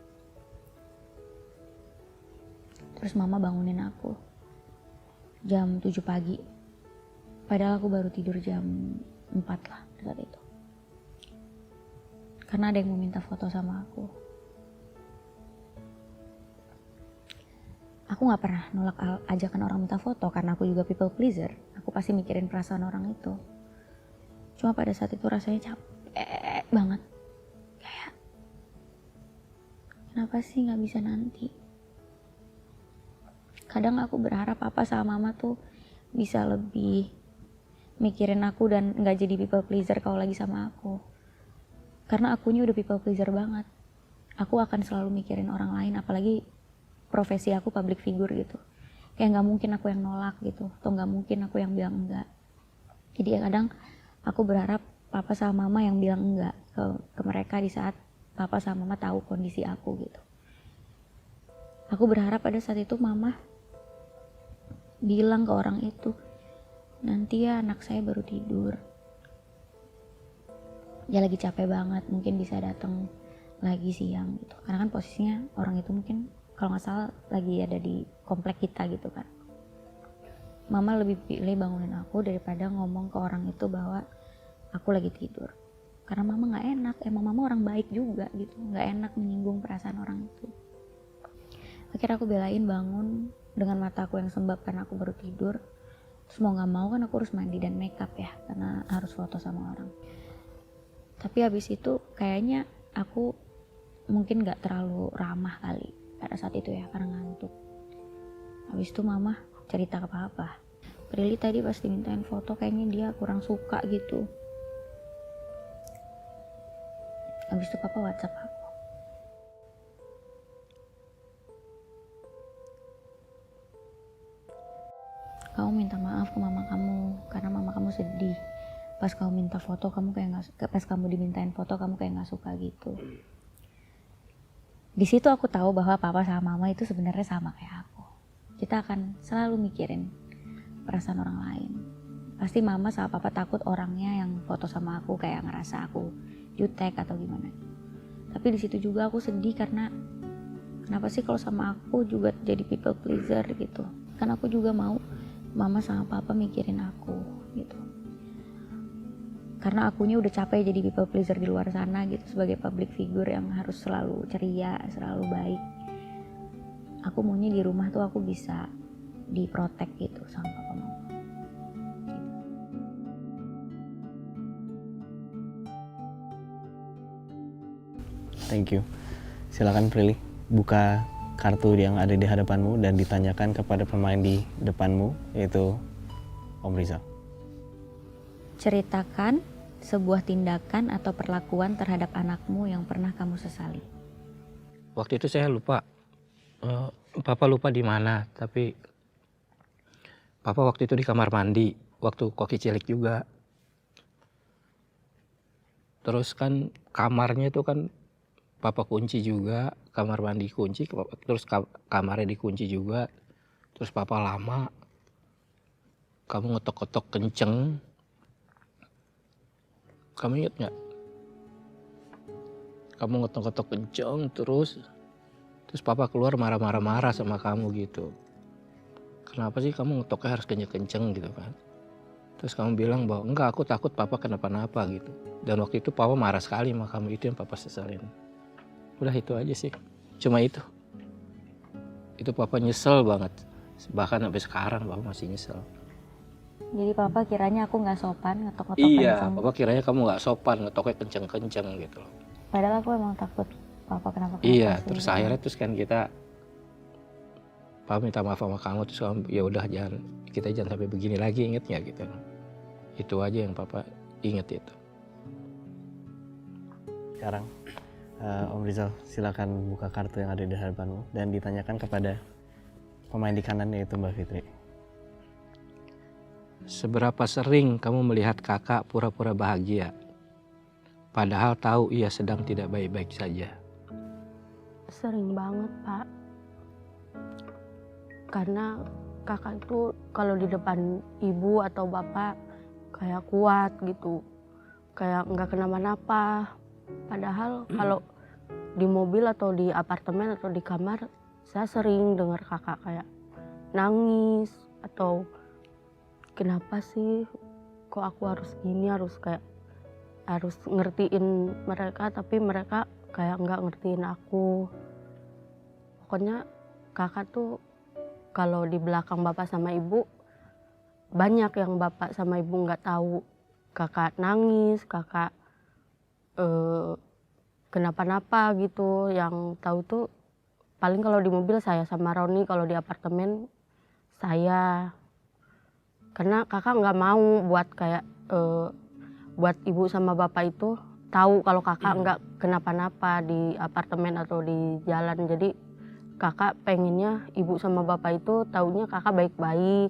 Terus mama bangunin aku jam 7 pagi. Padahal aku baru tidur jam 4 lah saat itu. Karena ada yang mau minta foto sama aku. Aku gak pernah nolak ajakan orang minta foto karena aku juga people pleaser. Aku pasti mikirin perasaan orang itu. Cuma pada saat itu rasanya capek banget. Kayak, kenapa sih gak bisa nanti? Kadang aku berharap papa sama mama tuh bisa lebih mikirin aku dan gak jadi people pleaser kalau lagi sama aku. Karena akunya udah people pleaser banget. Aku akan selalu mikirin orang lain, apalagi profesi aku public figure gitu. Kayak gak mungkin aku yang nolak gitu, atau gak mungkin aku yang bilang enggak. Jadi ya kadang aku berharap papa sama mama yang bilang enggak ke mereka di saat papa sama mama tahu kondisi aku gitu. Aku berharap pada saat itu mama bilang ke orang itu, nanti ya anak saya baru tidur, ya lagi capek banget, mungkin bisa datang lagi siang gitu. Karena kan posisinya orang itu mungkin kalau nggak salah lagi ada di komplek kita gitu kan. Mama lebih pilih bangunin aku daripada ngomong ke orang itu bahwa aku lagi tidur. Karena mama nggak enak, emang mama orang baik juga gitu, nggak enak menyinggung perasaan orang itu. Akhirnya aku belain bangun dengan mata aku yang sembab karena aku baru tidur. Terus mau gak mau kan aku harus mandi dan makeup ya, karena harus foto sama orang. Tapi habis itu kayaknya aku mungkin gak terlalu ramah kali pada saat itu ya, karena ngantuk. Habis itu mama cerita ke papa, Prilly tadi pas dimintain foto kayaknya dia kurang suka gitu. Habis itu papa WhatsApp aku, kamu minta maaf ke mama kamu karena mama kamu sedih. Pas kamu minta foto kamu kayak nggak, pas kamu dimintain foto kamu kayak nggak suka gitu. Di situ aku tahu bahwa papa sama mama itu sebenarnya sama kayak aku. Kita akan selalu mikirin perasaan orang lain. Pasti mama sama papa takut orangnya yang foto sama aku kayak ngerasa aku jutek atau gimana. Tapi di situ juga aku sedih karena kenapa sih kalau sama aku juga jadi people pleaser gitu. Kan aku juga mau mama sama papa mikirin aku gitu. Karena akunya udah capek jadi people pleaser di luar sana gitu, sebagai public figure yang harus selalu ceria, selalu baik. Aku maunya di rumah tuh aku bisa diprotek gitu sama papa mama. Thank you. Silakan Prilly, buka kartu yang ada di hadapanmu dan ditanyakan kepada pemain di depanmu, yaitu Om Rizal. Ceritakan sebuah tindakan atau perlakuan terhadap anakmu yang pernah kamu sesali. Waktu itu saya lupa, Papa lupa di mana, tapi Papa waktu itu di kamar mandi, waktu Koki cilik juga. Terus kan kamarnya itu kan Papa kunci juga, kamar mandi kunci, terus kamarnya dikunci juga. Terus Papa lama, kamu ngetok-ketok kenceng. Kamu inget nggak? Kamu ngetok-ketok kenceng terus Papa keluar marah-marah sama kamu gitu. Kenapa sih kamu ngetoknya harus kenceng-kenceng gitu kan? Terus kamu bilang bahwa enggak, aku takut Papa kenapa-napa gitu. Dan waktu itu Papa marah sekali sama kamu, itu yang Papa sesalin. Udah itu aja sih, cuma itu. Itu Papa nyesel banget, bahkan sampai sekarang Papa masih nyesel. Jadi papa kiranya aku nggak sopan ngetok-ngetok Iya, kenceng. Papa kiranya kamu nggak sopan ngetoknya kenceng-kenceng gitu. Padahal aku emang takut papa kenapa Iya, sih. terus akhirnya terus kan Papa minta maaf sama kamu, terus kamu ya udah kita jangan sampai begini lagi, inget ya gitu. Itu aja yang Papa inget itu. Sekarang Om Rizal silakan buka kartu yang ada di hadapanmu dan ditanyakan kepada pemain di kanannya yaitu Mbak Fitri. Seberapa sering kamu melihat kakak pura-pura bahagia, padahal tahu ia sedang tidak baik-baik saja? Sering banget, Pak. Karena kakak itu kalau di depan ibu atau bapak kayak kuat gitu. Kayak nggak kenapa-napa. Padahal kalau di mobil atau di apartemen atau di kamar, saya sering dengar kakak kayak nangis atau kenapa sih kok aku harus gini, harus ngertiin mereka, tapi mereka kayak nggak ngertiin aku. Pokoknya kakak tuh kalau di belakang bapak sama ibu banyak yang bapak sama ibu nggak tahu. Kakak nangis, kakak kenapa-napa gitu. Yang tahu tuh paling kalau di mobil saya sama Roni, kalau di apartemen saya. Karena kakak nggak mau buat kayak buat ibu sama bapak itu tahu kalau kakak nggak kenapa-napa di apartemen atau di jalan. Jadi kakak pengennya ibu sama bapak itu taunya kakak baik-baik,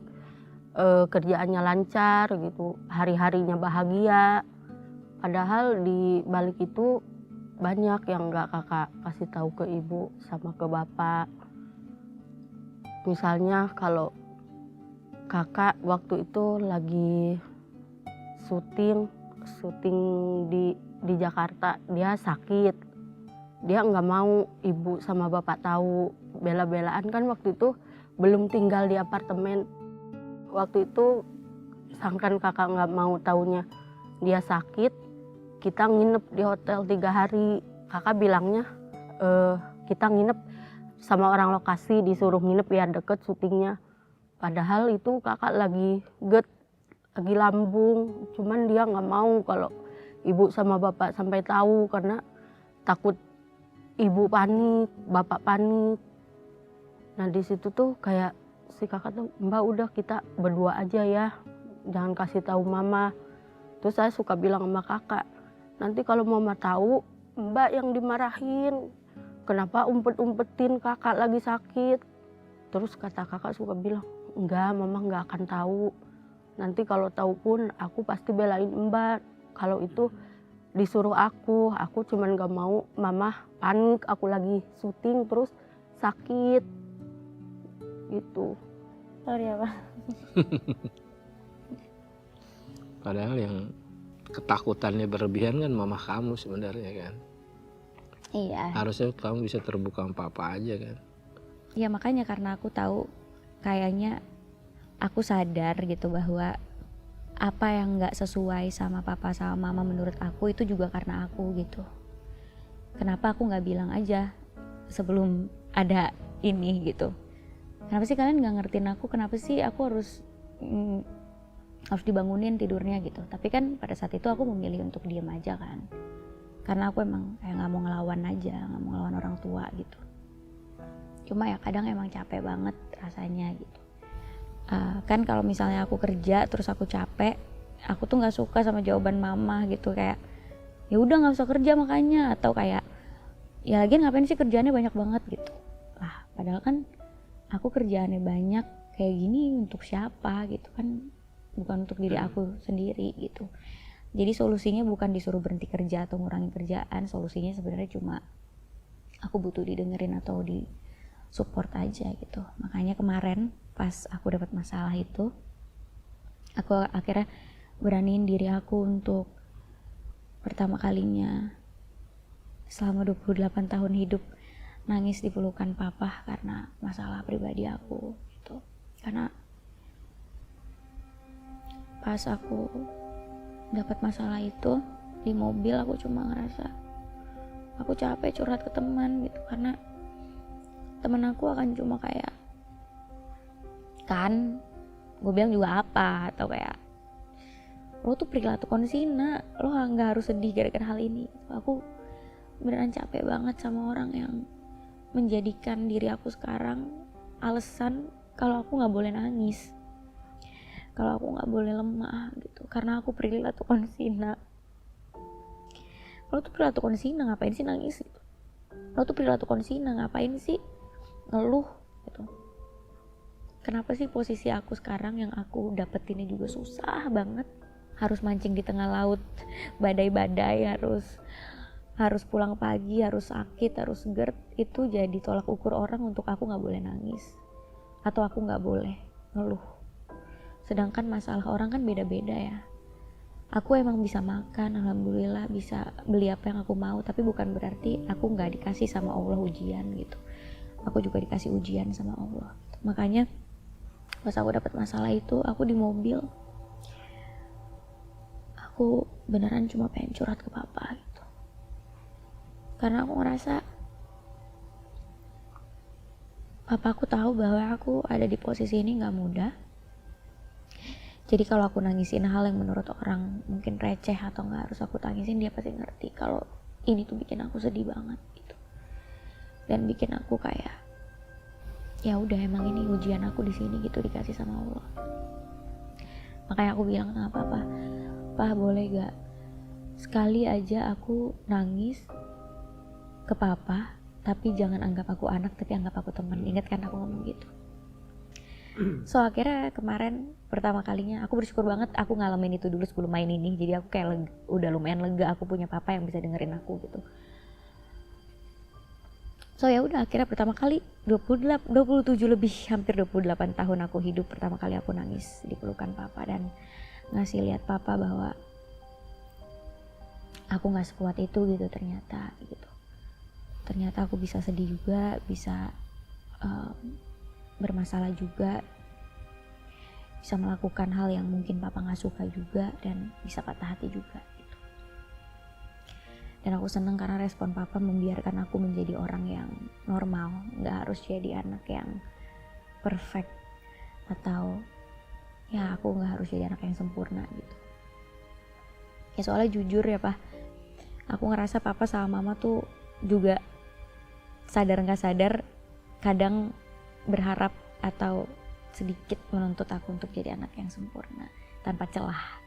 kerjaannya lancar gitu, hari-harinya bahagia. Padahal di balik itu banyak yang nggak kakak kasih tahu ke ibu sama ke bapak. Misalnya kalau kakak waktu itu lagi syuting di Jakarta, dia sakit, dia nggak mau ibu sama bapak tahu, bela-belaan kan waktu itu belum tinggal di apartemen. Waktu itu sangkan kakak nggak mau taunya dia sakit, kita nginep di hotel 3 hari. Kakak bilangnya kita nginep sama orang lokasi, disuruh nginep biar deket syutingnya. Padahal itu kakak lagi lagi lambung, cuman dia nggak mau kalau ibu sama bapak sampai tahu karena takut ibu panik, bapak panik. Nah di situ tuh kayak si kakak tuh, Mbak udah kita berdua aja ya, jangan kasih tahu mama. Terus saya suka bilang sama kakak, nanti kalau mama tahu Mbak yang dimarahin, kenapa umpet-umpetin kakak lagi sakit. Terus kata kakak suka bilang, enggak, mama nggak akan tahu. Nanti kalau tahu pun aku pasti belain Mbak. Kalau itu disuruh aku cuman nggak mau mama panik, aku lagi syuting terus sakit gitu. Sorry ya Pak. Padahal yang ketakutannya berlebihan kan mama kamu sebenarnya kan. Iya. Harusnya kamu bisa terbuka sama papa aja kan. Ya makanya karena aku tahu kayaknya aku sadar gitu bahwa apa yang nggak sesuai sama papa sama mama menurut aku itu juga karena aku gitu. Kenapa aku nggak bilang aja sebelum ada ini gitu. Kenapa sih kalian nggak ngertiin aku? Kenapa sih aku harus dibangunin tidurnya gitu. Tapi kan pada saat itu aku memilih untuk diem aja kan. Karena aku emang kayak nggak mau ngelawan aja, nggak mau ngelawan orang tua gitu. Cuma ya kadang emang capek banget rasanya gitu. Kan kalau misalnya aku kerja terus aku capek, aku tuh nggak suka sama jawaban mama gitu, kayak ya udah nggak usah kerja makanya, atau kayak ya lagian ngapain sih kerjaannya banyak banget gitu. Lah padahal kan aku kerjaannya banyak kayak gini untuk siapa gitu kan, bukan untuk diri aku sendiri gitu. Jadi solusinya bukan disuruh berhenti kerja atau ngurangin kerjaan, solusinya sebenarnya cuma aku butuh didengerin atau di support aja gitu. Makanya kemarin pas aku dapat masalah itu, aku akhirnya beraniin diri aku untuk pertama kalinya selama 28 tahun hidup nangis di pelukan papa karena masalah pribadi aku gitu. Karena pas aku dapat masalah itu di mobil, aku cuma ngerasa aku capek curhat ke teman gitu, karena teman aku akan cuma kayak, kan gue bilang juga apa, atau kayak lo tuh perilaku konsina, lo nggak harus sedih gara-gara hal ini. Aku beneran capek banget sama orang yang menjadikan diri aku sekarang alasan kalau aku nggak boleh nangis, kalau aku nggak boleh lemah gitu, karena aku perilaku konsina. Lo tuh perilaku konsina, ngapain sih nangis gitu? Lo tuh perilaku konsina, ngapain sih ngeluh gitu? Kenapa sih posisi aku sekarang yang aku dapetinnya juga susah banget, harus mancing di tengah laut badai-badai, harus pulang pagi, harus sakit, harus GERD, itu jadi tolak ukur orang untuk aku nggak boleh nangis atau aku nggak boleh ngeluh. Sedangkan masalah orang kan beda-beda ya. Aku emang bisa makan, alhamdulillah bisa beli apa yang aku mau, tapi bukan berarti aku nggak dikasih sama Allah ujian gitu. Aku juga dikasih ujian sama Allah. Makanya pas aku dapat masalah itu, aku di mobil, aku beneran cuma pengen curhat ke papa gitu. Karena aku ngerasa papa aku tahu bahwa aku ada di posisi ini nggak mudah. Jadi kalau aku nangisin hal yang menurut orang mungkin receh atau nggak harus aku tangisin, dia pasti ngerti kalau ini tuh bikin aku sedih banget gitu. Dan bikin aku kayak, ya udah emang ini ujian aku di sini gitu, dikasih sama Allah. Makanya aku bilang sama papa, "Pa, boleh gak sekali aja aku nangis ke papa, tapi jangan anggap aku anak, tapi anggap aku teman." Ingat kan aku ngomong gitu. So akhirnya kemarin pertama kalinya aku bersyukur banget aku ngalamin itu dulu sebelum main ini. Jadi aku kayak udah lumayan lega, aku punya papa yang bisa dengerin aku gitu. So ya udah, akhirnya pertama kali 27 lebih, hampir 28 tahun aku hidup, pertama kali aku nangis di pelukan papa dan ngasih lihat papa bahwa aku nggak sekuat itu gitu ternyata gitu. Ternyata aku bisa sedih juga, bisa bermasalah juga, bisa melakukan hal yang mungkin papa nggak suka juga, dan bisa patah hati juga gitu. Dan aku seneng karena respon papa membiarkan aku menjadi orang yang normal, nggak harus jadi anak yang perfect, atau ya aku nggak harus jadi anak yang sempurna gitu. Ya soalnya jujur ya Pak, aku ngerasa papa sama mama tuh juga sadar nggak sadar kadang berharap atau sedikit menuntut aku untuk jadi anak yang sempurna tanpa celah.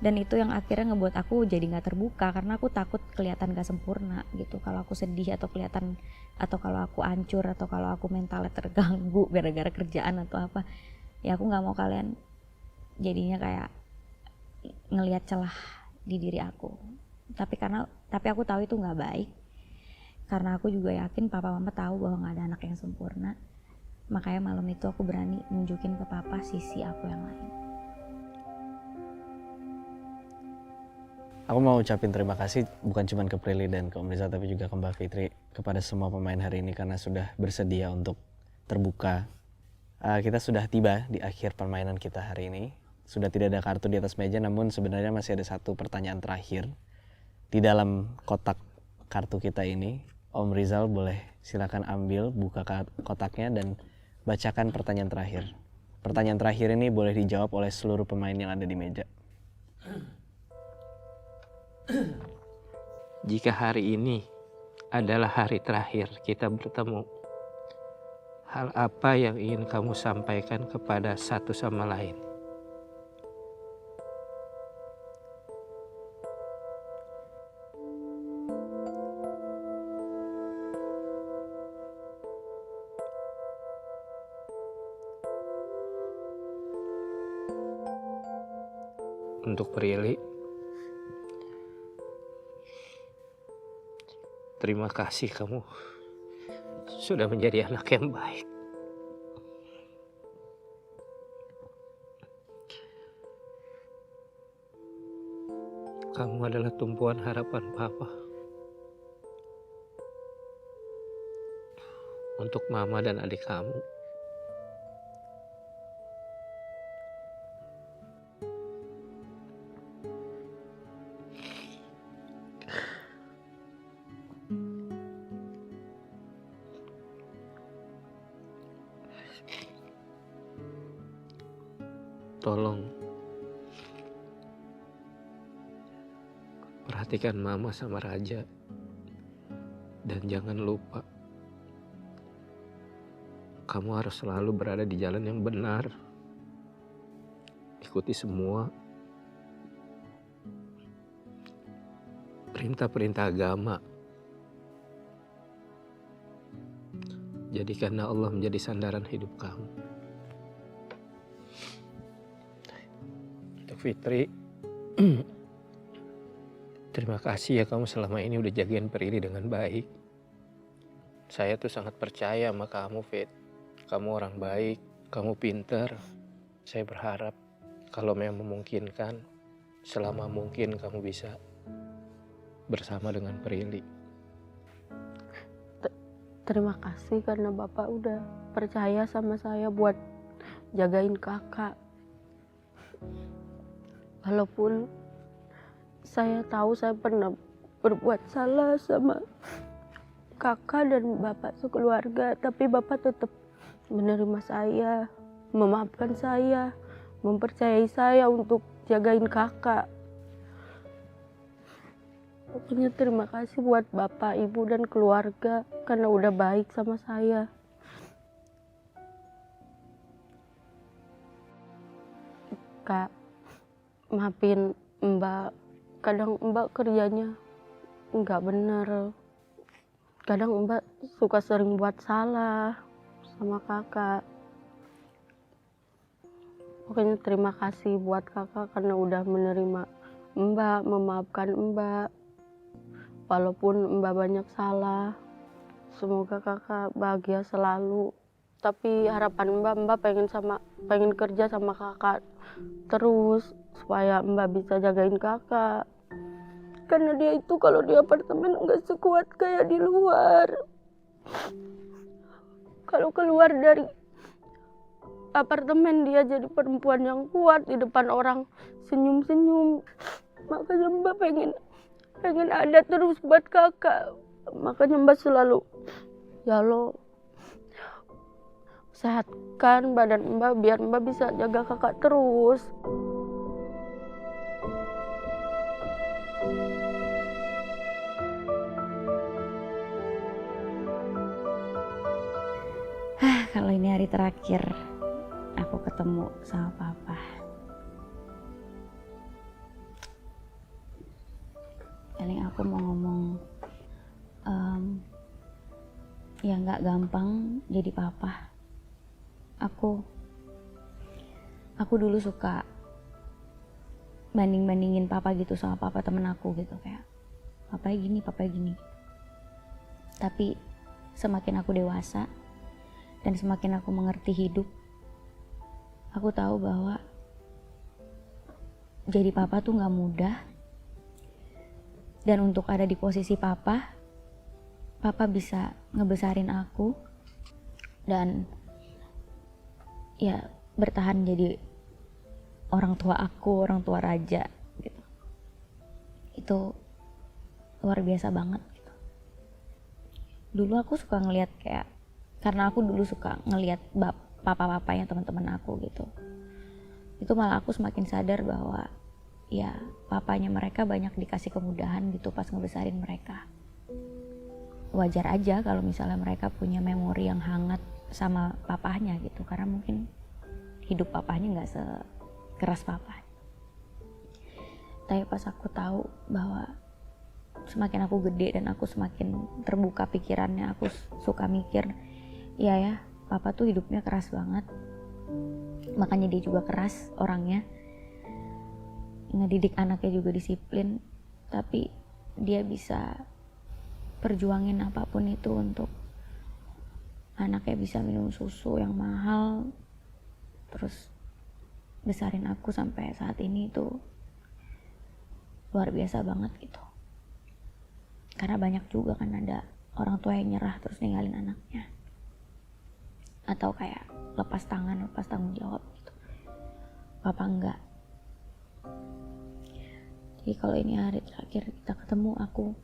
Dan itu yang akhirnya ngebuat aku jadi nggak terbuka, karena aku takut kelihatan gak sempurna gitu. Kalau aku sedih atau kelihatan, atau kalau aku hancur, atau kalau aku mentalnya terganggu gara-gara kerjaan atau apa, ya aku nggak mau kalian jadinya kayak ngelihat celah di diri aku. Tapi aku tahu itu nggak baik, karena aku juga yakin papa mama tahu bahwa nggak ada anak yang sempurna. Makanya malam itu aku berani nunjukin ke papa sisi aku yang lain. Aku mau ucapin terima kasih bukan cuma ke Prilly dan ke Om Rizal, tapi juga ke Mbak Fitri, kepada semua pemain hari ini karena sudah bersedia untuk terbuka. Kita sudah tiba di akhir permainan kita hari ini. Sudah tidak ada kartu di atas meja, namun sebenarnya masih ada satu pertanyaan terakhir di dalam kotak kartu kita ini. Om Rizal boleh silakan ambil, buka kotaknya dan bacakan pertanyaan terakhir. Pertanyaan terakhir ini boleh dijawab oleh seluruh pemain yang ada di meja. Jika hari ini adalah hari terakhir kita bertemu, hal apa yang ingin kamu sampaikan kepada satu sama lain? Untuk Prilly, terima kasih kamu sudah menjadi anak yang baik. Kamu adalah tumpuan harapan Papa untuk Mama dan adik kamu. Tolong perhatikan Mama sama Raja. Dan jangan lupa, kamu harus selalu berada di jalan yang benar. Ikuti semua perintah-perintah agama. Jadikanlah Allah menjadi sandaran hidup kamu. Untuk Fitri, terima kasih ya kamu selama ini udah jagain Prilly dengan baik. Saya tuh sangat percaya sama kamu, Fit. Kamu orang baik, kamu pinter. Saya berharap kalau memang memungkinkan, selama mungkin kamu bisa bersama dengan Prilly. Terima kasih karena Bapak udah percaya sama saya buat jagain kakak. Walaupun saya tahu saya pernah berbuat salah sama kakak dan Bapak sekeluarga, tapi Bapak tetap menerima saya, memaafkan saya, mempercayai saya untuk jagain kakak. Pokoknya terima kasih buat Bapak, Ibu, dan keluarga karena udah baik sama saya. Kak, maafin Mbak, kadang Mbak kerjanya nggak bener. Kadang Mbak suka sering buat salah sama kakak. Pokoknya terima kasih buat kakak karena udah menerima Mbak, memaafkan Mbak. Walaupun Mbak banyak salah, semoga kakak bahagia selalu. Tapi harapan Mbak pengen kerja sama kakak terus supaya Mbak bisa jagain kakak. Karena dia itu kalau di apartemen nggak sekuat kayak di luar. Kalau keluar dari apartemen dia jadi perempuan yang kuat, di depan orang senyum-senyum. Makanya Mbak pengen ada terus buat kakak. Makanya Mbak selalu, ya Allah, sehatkan badan Mbak biar Mbak bisa jaga kakak terus. Kalau ini hari terakhir aku ketemu sama Papa. Paling aku mau ngomong, ya nggak gampang jadi papa. Aku dulu suka bandingin papa gitu sama papa temen aku gitu, kayak papa gini. Tapi semakin aku dewasa dan semakin aku mengerti hidup, aku tahu bahwa jadi papa tuh nggak mudah. Dan untuk ada di posisi papa bisa ngebesarin aku dan ya bertahan jadi orang tua aku, orang tua Raja gitu. Itu luar biasa banget gitu. Dulu aku suka ngelihat kayak, karena aku dulu suka ngelihat papa-papanya teman-teman aku gitu. Itu malah aku semakin sadar bahwa ya papanya mereka banyak dikasih kemudahan gitu pas ngebesarin mereka. Wajar aja kalau misalnya mereka punya memori yang hangat sama papahnya gitu, karena mungkin hidup papahnya nggak sekeras papa. Tapi pas aku tahu bahwa semakin aku gede dan aku semakin terbuka pikirannya, aku suka mikir, iya ya, papa tuh hidupnya keras banget, makanya dia juga keras orangnya. ngedidik anaknya juga disiplin, tapi dia bisa perjuangin apapun itu untuk anaknya bisa minum susu yang mahal, terus besarin aku sampai saat ini itu luar biasa banget gitu. Karena banyak juga kan ada orang tua yang nyerah terus ninggalin anaknya, atau kayak lepas tangan, lepas tanggung jawab gitu. Papa enggak. Jadi kalau ini hari terakhir kita ketemu, aku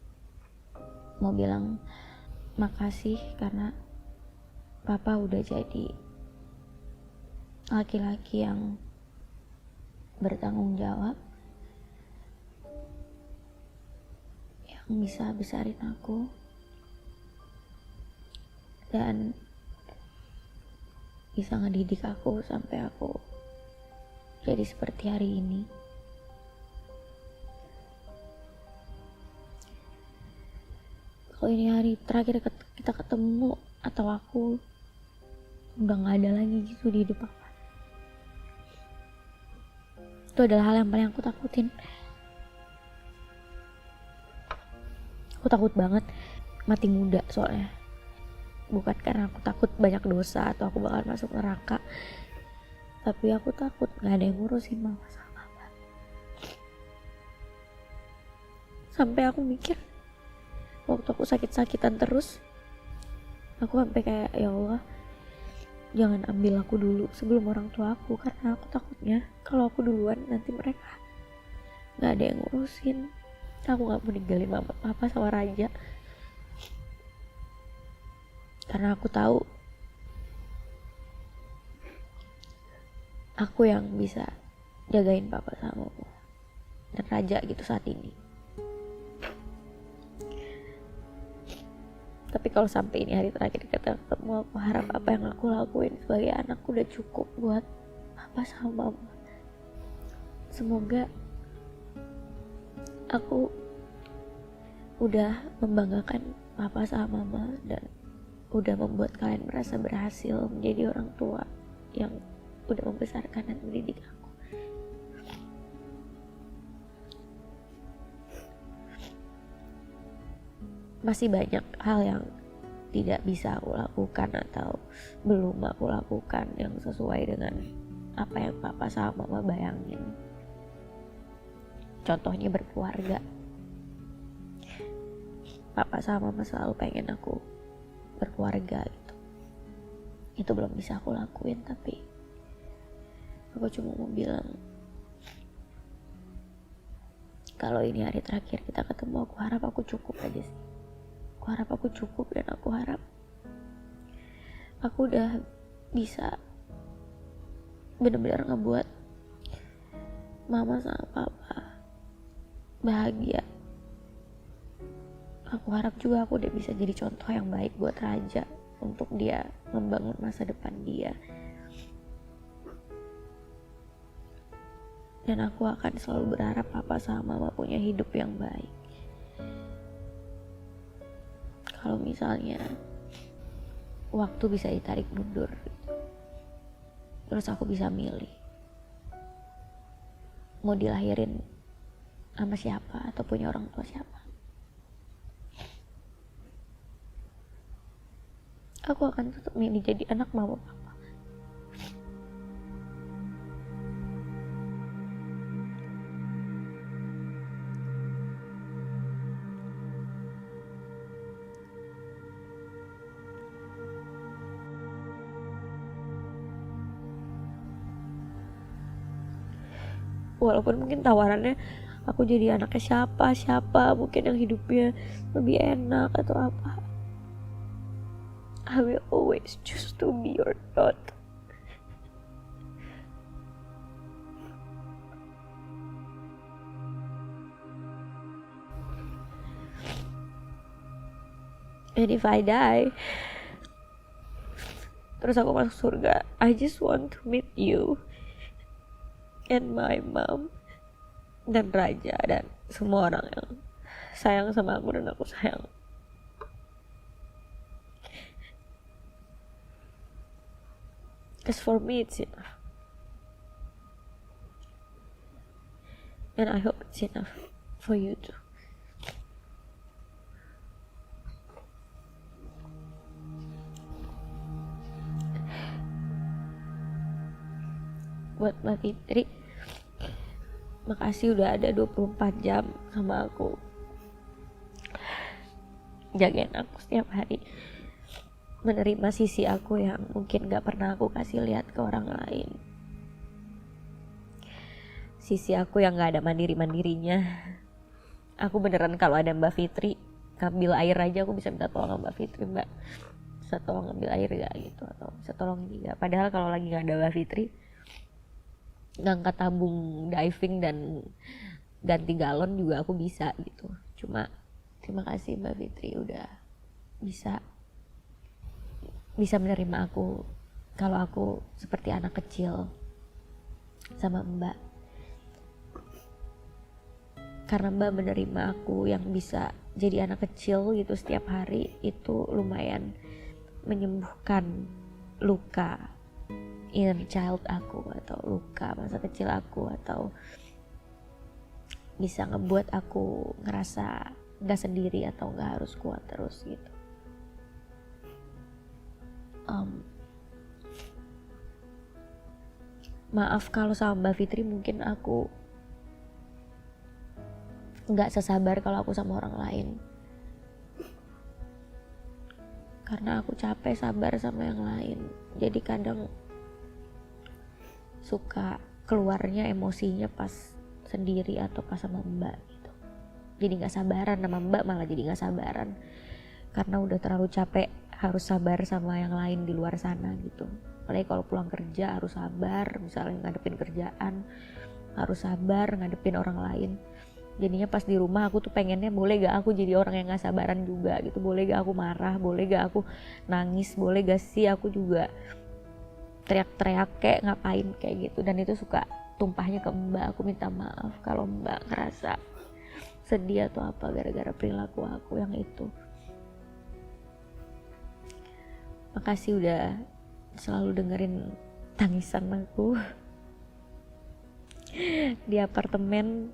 mau bilang makasih karena Papa udah jadi laki-laki yang bertanggung jawab, yang bisa besarin aku dan bisa ngedidik aku sampai aku jadi seperti hari ini. Kalau ini hari terakhir kita ketemu, atau aku udah gak ada lagi gitu di hidup Papa, itu adalah hal yang paling aku takutin. Aku takut banget mati muda soalnya. Bukan karena aku takut banyak dosa atau aku bakal masuk neraka, tapi aku takut gak ada yang ngurusin mama sama papa. Sampai aku mikir, waktu aku sakit-sakitan terus, aku sampai kayak, ya Allah, jangan ambil aku dulu sebelum orang tua aku, karena aku takutnya kalau aku duluan nanti mereka gak ada yang ngurusin. Aku gak mau ninggalin mama, papa sama Raja, karena aku tahu aku yang bisa jagain papa sama mama dan Raja gitu saat ini. Tapi kalau sampai ini hari terakhir kita ketemu, aku harap apa yang aku lakuin sebagai anak udah cukup buat papa sama mama. Semoga aku udah membanggakan papa sama mama dan udah membuat kalian merasa berhasil menjadi orang tua yang udah membesarkan dan mendidik aku. Masih banyak hal yang tidak bisa aku lakukan atau belum aku lakukan yang sesuai dengan apa yang papa sama mama bayangin. Contohnya berkeluarga. Papa sama mama selalu pengen aku berkeluarga gitu. Itu belum bisa aku lakuin, tapi aku cuma mau bilang kalau ini hari terakhir kita ketemu, aku harap aku cukup aja sih. Aku harap aku cukup dan aku harap aku udah bisa benar-benar ngebuat mama sama papa bahagia. Aku harap juga aku udah bisa jadi contoh yang baik buat Raja untuk dia membangun masa depan dia. Dan aku akan selalu berharap papa sama mama punya hidup yang baik. Kalau misalnya waktu bisa ditarik mundur, terus aku bisa milih mau dilahirin sama siapa atau punya orang tua siapa, aku akan tetap milih jadi anak mama papa. Walaupun mungkin tawarannya aku jadi anaknya siapa mungkin yang hidupnya lebih enak atau apa, I will always choose to be your daughter. And if I die, terus aku masuk surga, I just want to meet you and my mom dan Raja dan semua orang yang sayang sama aku dan aku sayang. Because for me it's enough. and I hope it's enough for you too. Buat Mbak Fitri, makasih udah ada 24 jam sama aku, jagain aku setiap hari, menerima sisi aku yang mungkin gak pernah aku kasih lihat ke orang lain, sisi aku yang gak ada mandiri-mandirinya. Aku beneran kalau ada Mbak Fitri ngambil air aja aku bisa minta tolong sama Mbak Fitri, Mbak bisa tolong ngambil air gak gitu, atau bisa tolong ini gak. Padahal kalau lagi gak ada Mbak Fitri, ngangkat tabung diving dan ganti galon juga aku bisa gitu. Cuma terima kasih Mbak Fitri udah bisa menerima aku kalau aku seperti anak kecil sama Mbak. Karena Mbak menerima aku yang bisa jadi anak kecil gitu setiap hari, itu lumayan menyembuhkan luka inner child aku, atau luka masa kecil aku, atau bisa ngebuat aku ngerasa gak sendiri atau gak harus kuat terus gitu. Maaf kalau sama Mbak Fitri mungkin aku gak sesabar kalau aku sama orang lain, karena aku capek sabar sama yang lain. Jadi kadang suka keluarnya emosinya pas sendiri atau pas sama Mbak gitu. Jadi gak sabaran sama Mbak, malah jadi gak sabaran karena udah terlalu capek harus sabar sama yang lain di luar sana gitu. Apalagi kalau pulang kerja harus sabar, misalnya ngadepin kerjaan harus sabar ngadepin orang lain. Jadinya pas di rumah aku tuh pengennya boleh gak aku jadi orang yang gak sabaran juga gitu. Boleh gak aku marah, boleh gak aku nangis, boleh gak sih aku juga teriak-teriak kayak ngapain kayak gitu. Dan itu suka tumpahnya ke Mbak. Aku minta maaf kalau Mbak ngerasa sedih atau apa gara-gara perilaku aku yang itu. Makasih udah selalu dengerin tangisan aku di apartemen,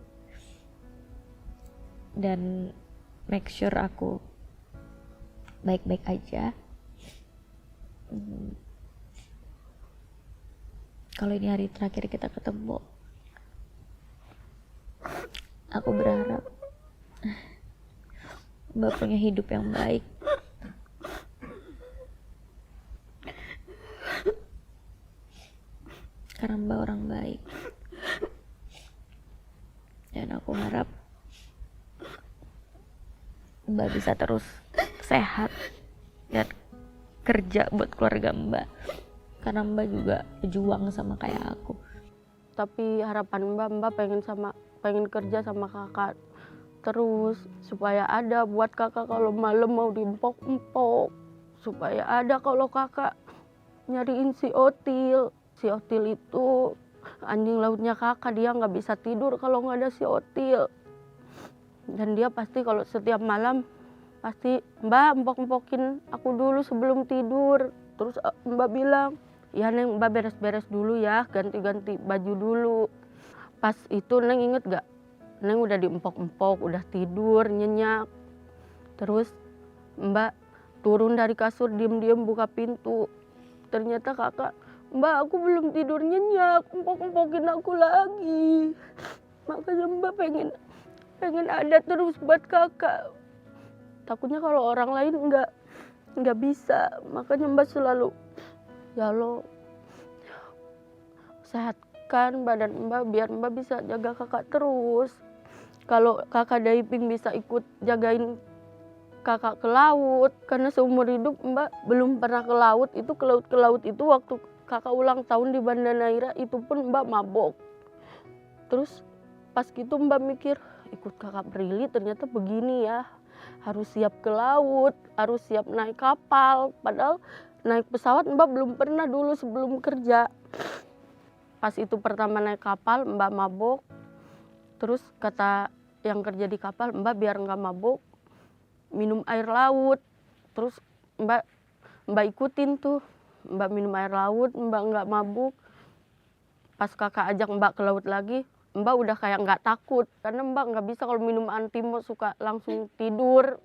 dan make sure aku baik-baik aja. Kalau ini hari terakhir kita ketemu, aku berharap Mbak punya hidup yang baik. Karena Mbak orang baik. Dan aku harap Mbak bisa terus sehat dan kerja buat keluarga Mbak. Karena Mbak juga berjuang sama kayak aku. Tapi harapan Mbak pengen kerja sama kakak terus, supaya ada buat kakak kalau malam mau diempok-empok, supaya ada kalau kakak nyariin si Otil. Si Otil itu anjing lautnya kakak, dia nggak bisa tidur kalau nggak ada si Otil. Dan dia pasti kalau setiap malam pasti, Mbak empok-empokin aku dulu sebelum tidur. Terus Mbak bilang, ya Neng, Mbak beres-beres dulu ya, ganti-ganti baju dulu. Pas itu Neng inget gak? Neng udah diempok-empok, udah tidur, nyenyak. Terus Mbak turun dari kasur, diem-diem buka pintu. Ternyata kakak, Mbak aku belum tidur nyenyak, empok-empokin aku lagi. Makanya Mbak pengen ada terus buat kakak. Takutnya kalau orang lain nggak bisa. Makanya Mbak selalu, ya Allah, sehatkan badan Mbak biar Mbak bisa jaga kakak terus. Kalau kakak diving bisa ikut jagain kakak ke laut. Karena seumur hidup Mbak belum pernah ke laut. Itu ke laut itu waktu kakak ulang tahun di Banda Neira, itu pun Mbak mabok. Terus pas gitu Mbak mikir, ikut kakak Prilly ternyata begini ya. Harus siap ke laut, harus siap naik kapal. Padahal naik pesawat Mbak belum pernah dulu sebelum kerja. Pas itu pertama naik kapal Mbak mabok. Terus kata yang kerja di kapal, Mbak biar nggak mabok, minum air laut. Terus Mbak ikutin tuh. Mbak minum air laut, Mbak nggak mabuk. Pas kakak ajak Mbak ke laut lagi, Mbak udah kayak nggak takut karena Mbak nggak bisa kalau minum antimo suka langsung tidur.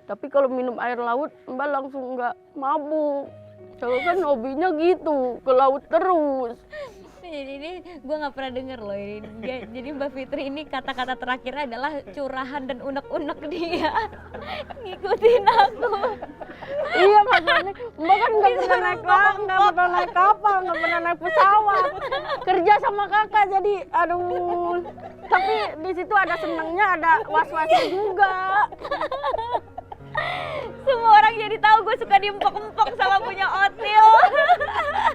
Tapi kalau minum air laut Mbak langsung nggak mabuk. Soalnya kan hobinya gitu, ke laut terus. Jadi ini gue nggak pernah denger loh ini. Jadi Mbak Fitri ini kata-kata terakhirnya adalah curahan dan unek-unek dia ngikutin aku. Iya maksudnya Mbak kan nggak pernah naik kapal, nggak pernah naik pesawat, kerja sama kakak jadi aduh. Tapi di situ ada senangnya, ada was-wasnya juga. Semua orang jadi tahu gue suka diempok-empok sama punya Otil.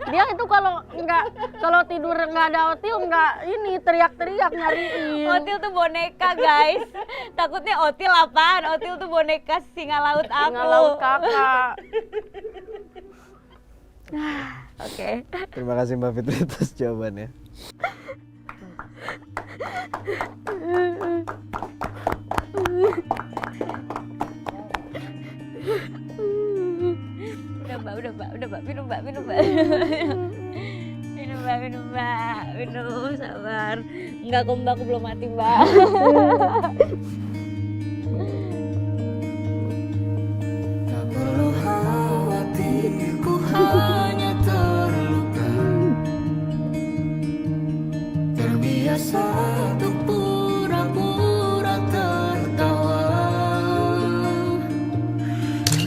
Dia itu kalau tidur nggak ada Otil nggak ini teriak-teriak nyariin. Otil tuh boneka guys. Takutnya Otil apaan? Otil tuh boneka singa laut aku. Singa laut kakak. Oke. Terima kasih Mbak Fitri atas jawabannya. Udah mbak, minum mbak. Minum mbak, sabar. Enggak kok mbak, aku belum mati mbak. Tak perlu khawatir, ku hanya terluka. Terbiasa untuk pura-pura tertawa.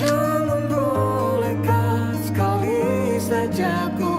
Namun bolehkah sekali saja ku